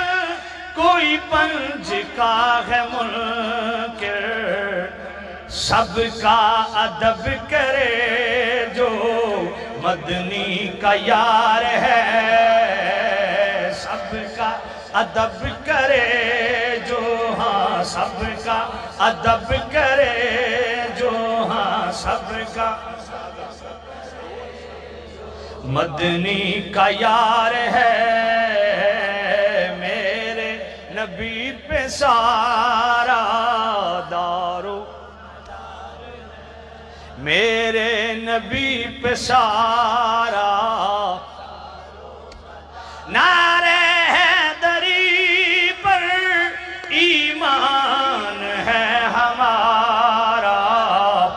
کوئی پنج کا ہے منکر، سب کا ادب کرے جو مدنی کا یار ہے، سب کا ادب کرے جو، ہاں سب کا ادب کرے جو، ہاں سب کا مدنی کا یار ہے، میرے نبی پہ سارا دارو، میرے نبی پہ سارا، نعرہ حیدری پر ایمان ہے ہمارا،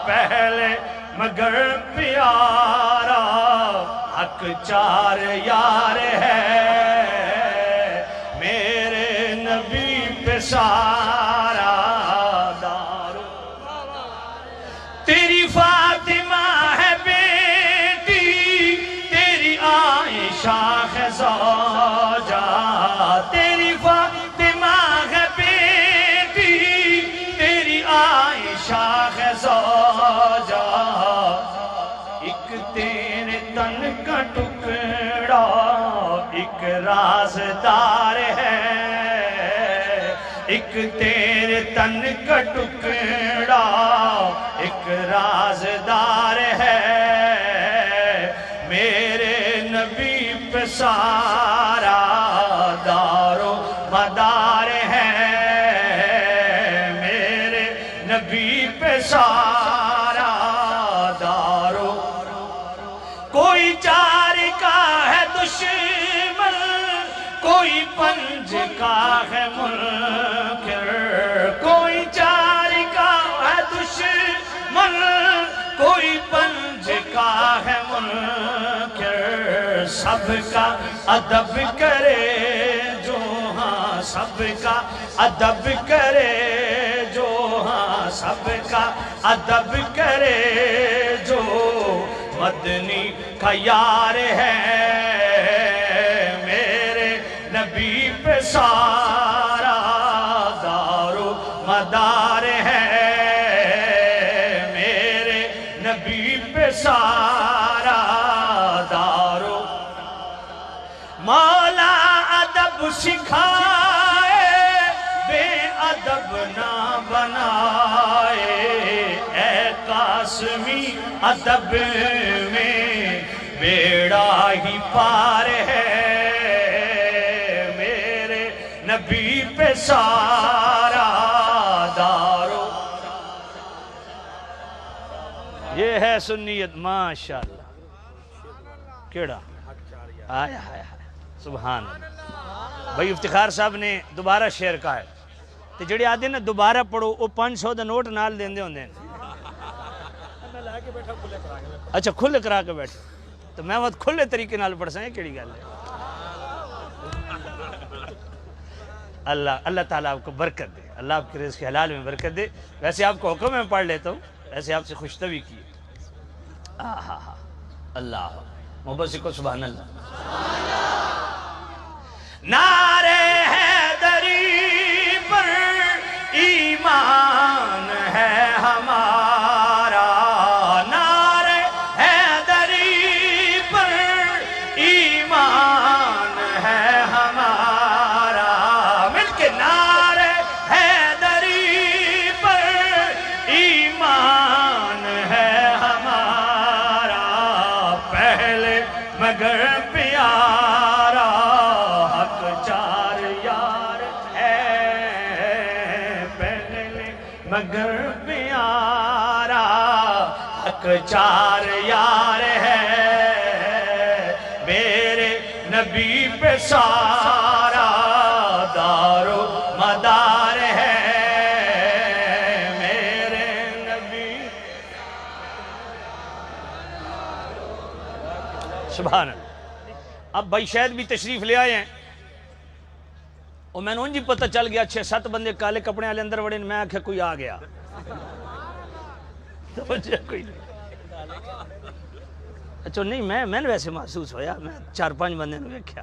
پہلے مگر پیارا، حق چار یار ہے، میرے نبی پہ سارا دارو، تیری فاطمہ ہے بیٹی، تیری عائشہ ہے زوجہ، تیری فاطمہ ہے بیٹی، تیری عائشہ ہے زوجہ، ایک تیرے تن کا ٹکڑا ایک رازدار ہے، ایک تیرے تن کا ٹکڑا ایک رازدار ہے، میرے نبی پہ سارا دار و مدار ہے، میرے نبی پہ سارا دار و، کوئی چار کا ہے دشمن، کوئی پنج کا ہے منکر، کوئی چار کا ہے دشمن، کوئی پنج کا ہے منکر، سب کا ادب کرے جو، ہاں سب کا ادب کرے جو، ہاں سب کا ادب کرے جو مدنی کا یار ہے، میرے نبی پہ سارا دار و مدار ہے، میرے نبی پہ سارا دار و، مولا ادب سکھائے بے ادب نہ بنائے، اے قاسمی ادب میں بیڑا ہی پار ہے، میرے نبی پہ سارا دارو، یہ ہے سنیت ماشاءاللہ، کیڑا آیا آیا سبحان اللہ، بھائی افتخار صاحب نے دوبارہ شعر کہا ہے، تو جڑے آدھے نا دوبارہ پڑھو وہ 500 دا نوٹ نال دیں دے ہوندے ہیں، اچھا کھلے کرا کے بیٹھے، تو میں وقت کھلے طریقے نال پڑھ سکیں کیڑی گل ہے، اللہ تعالیٰ آپ کو برکت دے، اللہ آپ کے رزق حلال میں برکت دے، ویسے آپ کو حکم میں پڑھ لیتا ہوں، ویسے آپ سے خوش طبی کی، اللہ محبت سے کو سبحان اللہ، نعرہ حیدری پر ایمان ہے ہمارا، نعرہ حیدری پر ایمان ہے ہمارا، مل کے نعرہ حیدری پر ایمان ہے ہمارا، پہلے مگر پیارا حق چار یار ہے، پہلے مگر پیارا حق چار یار ہے، میرے نبی پہ سارا دار و مدار ہے، میرے نبی۔ سبحان اللہ۔ اب بھائی شاید بھی تشریف لے آئے ہیں، اور میں نے جی پتہ چل گیا 6-7 بندے کالے کپڑے والے اندر وڑے، میں آکھیا کوئی آ گیا، کوئی نہیں۔ اچھا نہیں، میں نے ویسے محسوس ہویا، میں 4-5 بندے نے دیکھا،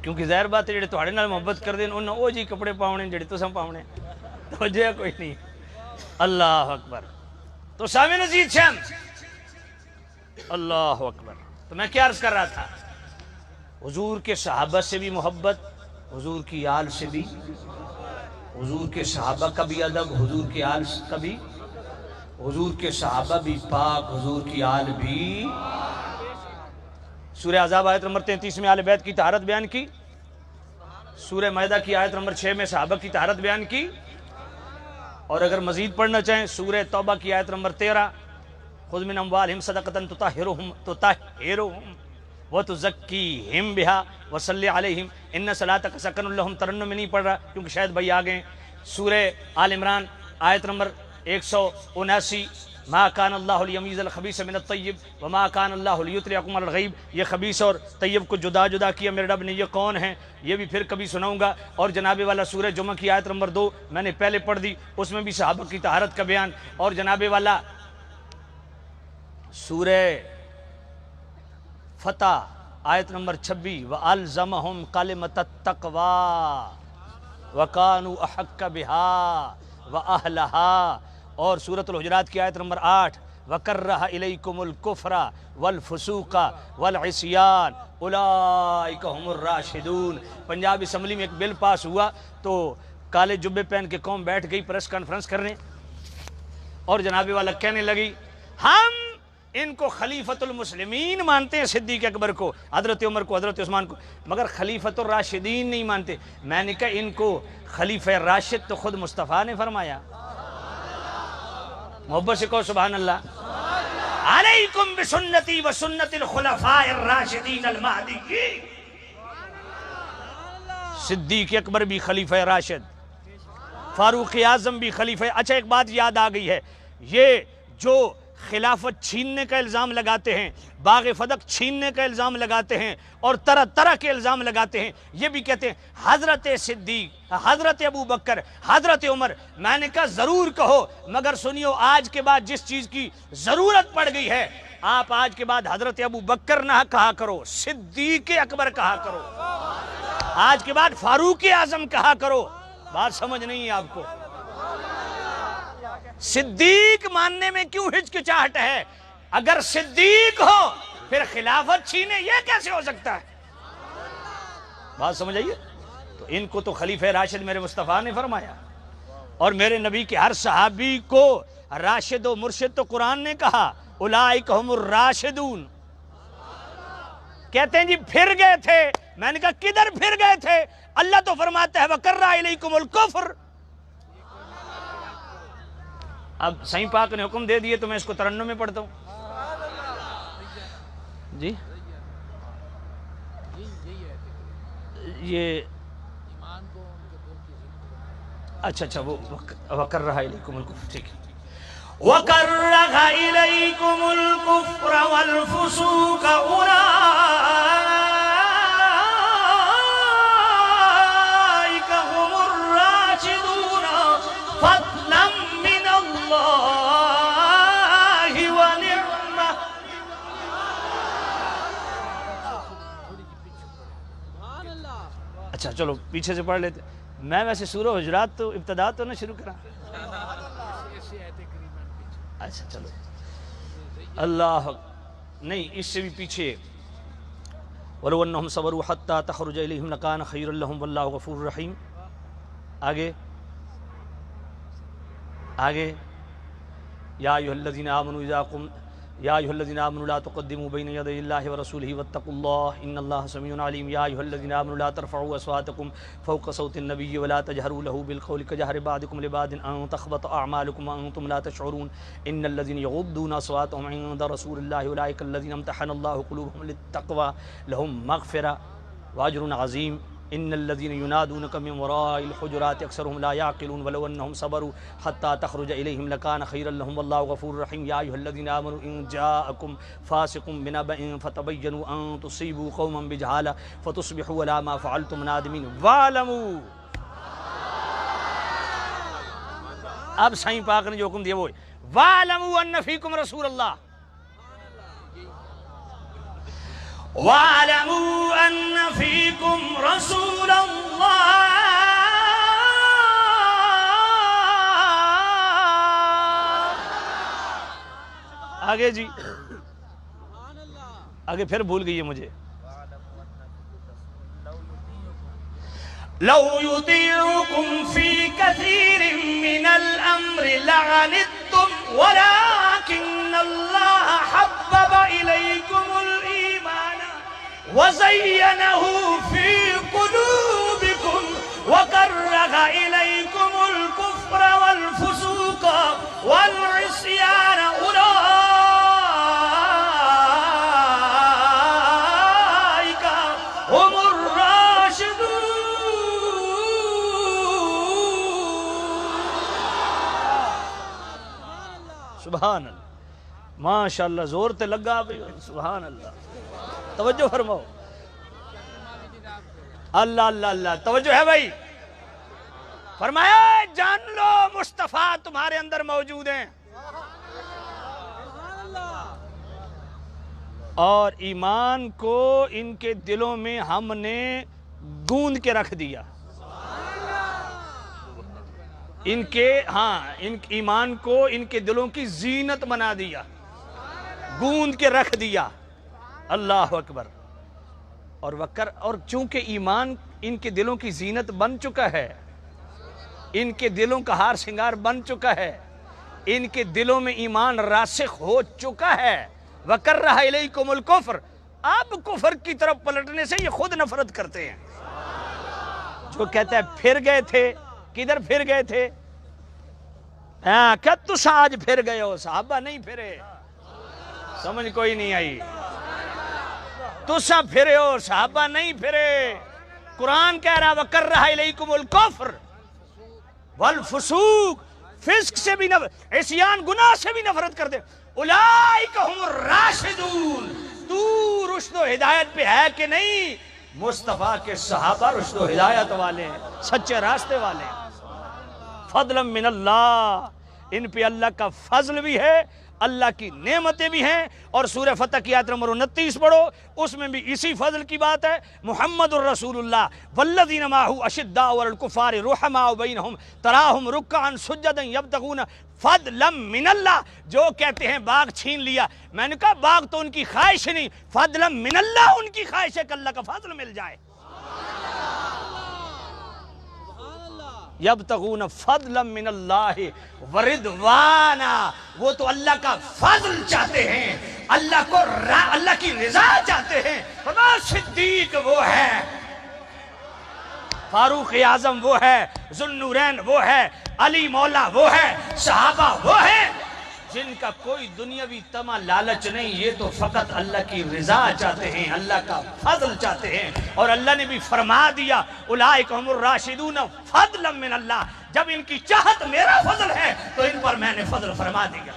کیونکہ ظاہر بات ہے جڑے تہاڈے نال محبت کر دین انہاں او جی کپڑے پاونے جڑے تساں پاونے، توجہ کوئی نہیں۔ اللہ اکبر۔ تو سامعین عزیز شام، اللہ اکبر۔ تو میں کیا عرض کر رہا تھا، حضور کے صحابہ سے بھی محبت، حضور کی آل سے بھی، حضور کے صحابہ کا بھی ادب، حضور کی آل کا بھی، حضور کے صحابہ بھی پاک، حضور کی آل بھی۔ سورہ احزاب آیت نمبر 33 میں آل بیت کی طہارت بیان کی، سورہ مائدہ کی آیت نمبر 6 میں صحابہ کی طہارت بیان کی، اور اگر مزید پڑھنا چاہیں سورہ توبہ کی آیت نمبر 13، خذ من اموالہم صدقۃ تطہرہم وتزکیہم بہا وصلی علیہم ان صلاتک سکن لہم۔ ترنم میں نہیں پڑھ رہا کیونکہ شاید بھائی آ گئے۔ سورہ آل عمران آیت نمبر 179، ما کان اللہ لیمیز الخبیث من الطیب وما کان اللہ لیطلعکم علی الغیب۔ یہ خبیث اور طیب کو جدا جدا کیا میرے رب نے، یہ کون ہیں؟ یہ بھی پھر کبھی سناؤں گا۔ اور جناب والا سورہ جمعہ کی آیت نمبر 2 میں نے پہلے پڑھ دی، اس میں بھی صحابہ کی طہارت کا بیان۔ اور جناب والا سورہ فتح آیت نمبر 26، وَأَلْزَمَهُمْ كَلِمَةَ التَّقْوَى وَكَانُوا أَحَقَّ بِهَا وَأَهْلَهَا۔ اور سورۃ الحجرات کی آیت نمبر 8، وَكَرَّهَ إِلَيْكُمُ الْكُفْرَ وَالْفُسُوقَ وَالْعِصْيَانَ أُولَئِكَ هُمُ الرَّاشِدُونَ۔ پنجاب اسمبلی میں ایک بل پاس ہوا تو کالے جبے پہن کے قوم بیٹھ گئی پریس کانفرنس کرنے، اور جناب والا کہنے لگی ہم ان کو خلیفۃ المسلمین مانتے ہیں، صدیق اکبر کو، حضرت عمر کو، حضرت عثمان کو، مگر خلیفۃ الراشدین نہیں مانتے۔ میں نے کہا ان کو خلیفہ راشد تو خود مصطفیٰ نے فرمایا۔ محبت سے کہو سبحان اللہ۔ علیکم بسنتی وسنت الخلفاء الراشدین المہدیین۔ صدیق اکبر بھی خلیفہ راشد، فاروق اعظم بھی خلیفہ۔ اچھا ایک بات یاد آ گئی ہے، یہ جو خلافت چھیننے کا الزام لگاتے ہیں، باغ فدق چھیننے کا الزام لگاتے ہیں، اور طرح طرح کے الزام لگاتے ہیں، یہ بھی کہتے ہیں حضرت صدیق، حضرت ابو بکر، حضرت عمر۔ میں نے کہا ضرور کہو، مگر سنیو آج کے بعد جس چیز کی ضرورت پڑ گئی ہے، آپ آج کے بعد حضرت ابو بکر نہ کہا کرو، صدیق اکبر کہا کرو، آج کے بعد فاروق اعظم کہا کرو۔ بات سمجھ نہیں ہے آپ کو؟ صدیق ماننے میں کیوں ہچکچاہٹ ہے؟ اگر صدیق ہو پھر خلافت چھینے، یہ کیسے ہو سکتا ہے؟ بات سمجھ آئیے؟ تو ان کو تو خلیفہ راشد میرے مصطفیٰ نے فرمایا، اور میرے نبی کے ہر صحابی کو راشد و مرشد تو قرآن نے کہا، اولئک ہم الراشدون۔ کہتے ہیں جی پھر گئے تھے، میں نے کہا کدھر پھر گئے تھے؟ اللہ تو فرماتا ہے وَكَرَّ إِلَيْكُمُ الْكُفْرَ۔ اب صحیح پاک نے حکم دے دیے تو میں اس کو ترنم میں پڑھتا ہوں۔ جی یہ اچھا وہ وَكَرَّهَ إِلَيْكُمُ الْكُفْرَ، ٹھیک ہے۔ وَكَرَّهَ إِلَيْكُمُ الْكُفْرَ وَالْفُسُوقَ أُولَئِكَ هُمُ الرَّاشِدُونَ فَضْلًا مِّنَ اللَّهِ وَنِعْمَةً۔ اچھا چلو پیچھے سے پڑھ لیتے۔ میں ویسے سورہ حجرات تو ابتدا تو نہ شروع کرا۔ اچھا چلو اللہ نہیں، اس سے بھی پیچھے، وَلَوْ أَنَّهُمْ صَبَرُوا حَتَّى تَخْرُجَ إِلَيْهِمْ لَكَانَ خَيْرًا لَهُمْ وَاللَّهُ غَفُورٌ رَحِيمٌ۔ آگے یا ایھا الذین آمنوا یا ایھا الذین آمنوا لا تقدموا بین یدی اللہ ورسولہ واتقوا اللہ ان اللہ سمیع علیم یا ایھا الذین آمنوا لا ترفعوا اصواتکم فوق صوت النبی ولا تجہروا له بالقول کجہر بعضکم لبعض ان تحبط اعمالکم وانتم لا تشعرون ان الذین یغضون اصواتهم عند رسول اللہ اولئک الذین امتحن اللہ قلوبهم للتقوى لهم مغفرہ واجر عظیم ان الذين ينادونك من وراء الحجرات اكثرهم لا يعقلون ولو انهم صبروا حتى تخرج اليهم لكان خيرا لهم والله غفور رحيم يا ايها الذين امنوا ان جاءكم فاسق بنبأ فتبينوا ان تصيبوا قوما بجهالة فتصبحوا على ما فعلتم نادمين واعلموا. اب سائیں پاک نے جو حکم دیا وہ واعلموا ان فيكم رسول اللہ وَاعْلَمُوا أَنَّ فِيكُمْ رَسُولَ اللَّهِ. آگے جی آگے پھر بھول گئی ہے مجھے. لَوْ يُطِيعُكُمْ فِي كَثِيرٍ مِّنَ الْأَمْرِ لَعَنِتُّمْ وَلَكِنَّ اللَّهَ حَبَّبَ إِلَيْكُمُ الْإِيمَانَ وَزَيَّنَهُ فِي قُلُوبِكُمْ وَكَرَّهَ إِلَيْكُمُ الْكُفْرَ وَالْفُسُوقَ وَالْعِصْيَانَ أُولَئِكَ هُمُ الرَّاشِدُونَ. سبحان اللہ ماشاءاللہ زور تے لگا بھی سبحان اللہ. توجہ فرماؤ اللہ اللہ اللہ توجہ ہے بھائی. فرمایا جان لو مصطفیٰ تمہارے اندر موجود ہیں اور ایمان کو ان کے دلوں میں ہم نے گوندھ کے رکھ دیا. ان کے ایمان کو ان کے دلوں کی زینت بنا دیا گوندھ کے رکھ دیا. اللہ اکبر. اور چونکہ ایمان ان کے دلوں کی زینت بن چکا ہے ان کے دلوں کا ہار سنگار بن چکا ہے ان کے دلوں میں ایمان راسخ ہو چکا ہے. وَكَرَّهَ إِلَيْكُمُ الْكُفْرَ. اب کفر کی طرف پلٹنے سے یہ خود نفرت کرتے ہیں. جو کہتا ہے پھر گئے تھے کدھر پھر گئے تھے کیا تُس آج پھر گئے ہو صحابہ نہیں پھرے. سمجھ کوئی نہیں آئی. تُسا پھرے ہو صحابہ نہیں پھرے. قرآن کہہ رہا وَكَرَّهَ إِلَيْكُمُ الْكُفْرَ وَالْفُسُوقَ. فسق سے بھی عصیان گناہ سے بھی نفرت کرتے. اولئک هم الراشدون. تو رشد و ہدایت پہ ہے کہ نہیں؟ مصطفیٰ کے صحابہ رشد و ہدایت والے ہیں سچے راستے والے ہیں. فضلا من اللہ. ان پہ اللہ کا فضل بھی ہے اللہ کی نعمتیں بھی ہیں. اور سورہ فتح کی آیت نمبر 29 پڑھو اس میں بھی اسی فضل کی بات ہے. محمد الرسول اللہ والذین معہ اشداء علی الکفار رحماء بینہم تراہم رکعا سجدا یبتغون فضلا من اللہ. جو کہتے ہیں باغ چھین لیا میں نے کہا باغ تو ان کی خواہش نہیں فضلا من اللہ ان کی خواہش ہے کہ اللہ کا فضل مل جائے. یبتغون فضلا من اللہ ورضوانا. وہ تو اللہ کا فضل چاہتے ہیں اللہ کی رضا چاہتے ہیں. صدیق وہ ہے فاروق اعظم وہ ہے ذوالنورین وہ ہے علی مولا وہ ہے صحابہ وہ ہے جن کا کوئی دنیاوی طمع لالچ نہیں. یہ تو فقط اللہ کی رضا چاہتے ہیں اللہ کا فضل چاہتے ہیں. اور اللہ نے بھی فرما دیا اولئک هم الراشدون فضلا من اللہ. جب ان کی چاہت میرا فضل ہے تو ان پر میں نے فضل فرما دیا.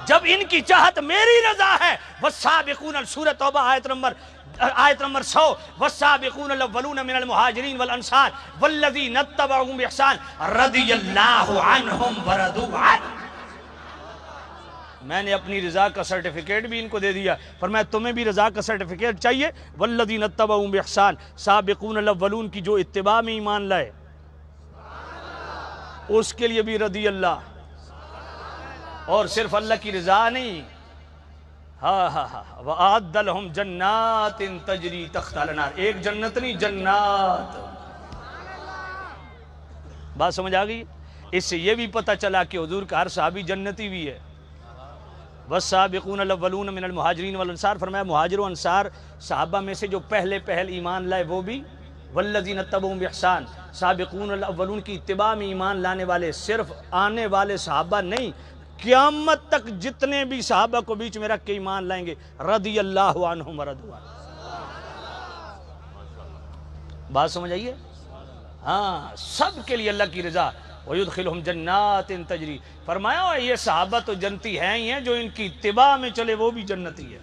جب ان کی چاہت میری رضا ہے والسابقون سورہ توبہ آیت نمبر 100 والسابقون الاولون من المہاجرین والانصار والذین اتبعوهم بإحسان رضی اللہ عنہم ورضوا عنہ. میں نے اپنی رضا کا سرٹیفکیٹ بھی ان کو دے دیا. فرمایا تمہیں بھی رضا کا سرٹیفکیٹ چاہیے والذین اتبعوهم بإحسان. سابقون الاولون کی جو اتباع میں ایمان لائے اس کے لیے بھی رضی اللہ. اور صرف اللہ کی رضا نہیں وَأَعَدَّ لَهُمْ جَنَّاتٍ تَجْرِي تَحْتَهَا الْأَنْهَارُ. ایک جنت نہیں جنات. بات سمجھ آ گئی. اس سے یہ بھی پتہ چلا کہ حضور کا ہر صحابی جنتی بھی ہے. والسابقون الاولون من المہاجرین والانصار، فرمایا مہاجر و انصار صحابہ میں سے جو پہلے ایمان لائے وہ بھی، والذین اتبعوہم بإحسان، سابقون الاولون کی اتباع میں ایمان لانے والے صرف آنے والے صحابہ نہیں، قیامت تک جتنے بھی صحابہ کو بیچ میں رکھ کے ایمان لائیں گے، رضی اللہ عنہم ورضوا عنہ۔ بات سمجھ آئیے؟ ہاں، سب کے لیے اللہ کی رضا۔ وَيُدْخِلُهُمْ جَنَّاتٍ تَجْرِي، فرمایا یہ صحابہ تو جنتی ہیں ہی ہیں، جو ان کی اتباع میں چلے وہ بھی جنتی ہے۔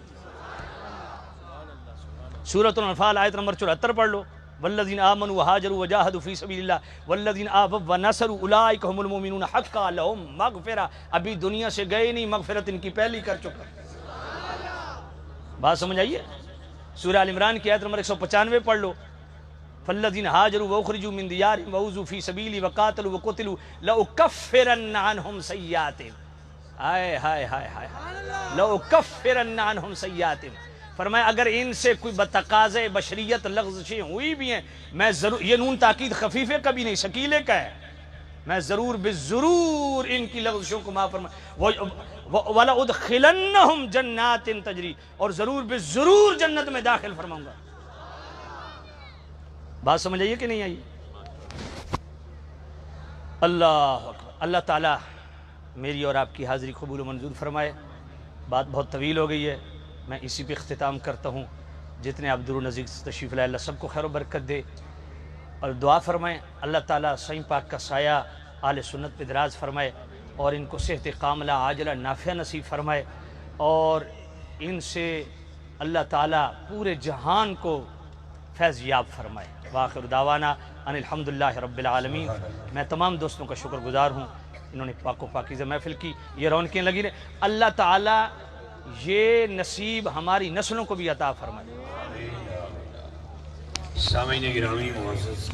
سورۃ الانفال آیت نمبر 74 پڑھ لو، والذین آمنوا وہاجروا وجاہدوا فی سبیل اللہ والذین آووا ونصروا اولئک هم المؤمنون حقا لهم مغفرہ، ابھی دنیا سے گئے نہیں، مغفرت ان کی پہلی کر چکا۔ بات سمجھ آئیے؟ سورہ ال عمران کی آیت نمبر 195 پڑھ لو، فالذین ہاجروا واخرجوا من دیارہم وأوذوا فی سبیلی وقاتلوا وقتلوا لأکفرن عنہم سیئاتہم، ہائے ہائے ہائے ہائے، لأکفرن عنہم سیئاتہم، فرمایا اگر ان سے کوئی بتقاضِ بشریت لغزشیں ہوئی بھی ہیں، میں ضرور، یہ نون تاکید خفیفے کا بھی نہیں ثقیلے کا ہے، میں ضرور بالضرور ان کی لغزشوں کو معاف فرماؤں، وَلَأُدْخِلَنَّهُمْ جَنَّاتٍ تَجْرِي، اور ضرور بالضرور جنت میں داخل فرماؤں گا۔ بات سمجھ آئیے کہ نہیں آئی؟ اللہ اکبر۔ اللہ تعالیٰ میری اور آپ کی حاضری قبول و منظور فرمائے۔ بات بہت طویل ہو گئی ہے، میں اسی پہ اختتام کرتا ہوں۔ جتنے آپ درود نزدیک تشریف لائے، اللہ سب کو خیر و برکت دے، اور دعا فرمائیں اللہ تعالیٰ صحیح پاک کا سایہ آل سنت پہ دراز فرمائے، اور ان کو صحت کاملہ عاجلہ نافعہ نصیب فرمائے، اور ان سے اللہ تعالیٰ پورے جہان کو فیض یاب فرمائے۔ وآخر دعوانا ان الحمدللہ رب العالمین۔ میں تمام دوستوں کا شکر گزار ہوں، انہوں نے پاک و پاکیزہ محفل کی، یہ رونقیں لگی رہے۔ اللہ تعالیٰ یہ نصیب ہماری نسلوں کو بھی عطا فرمائے۔ سامعین گرامی معزز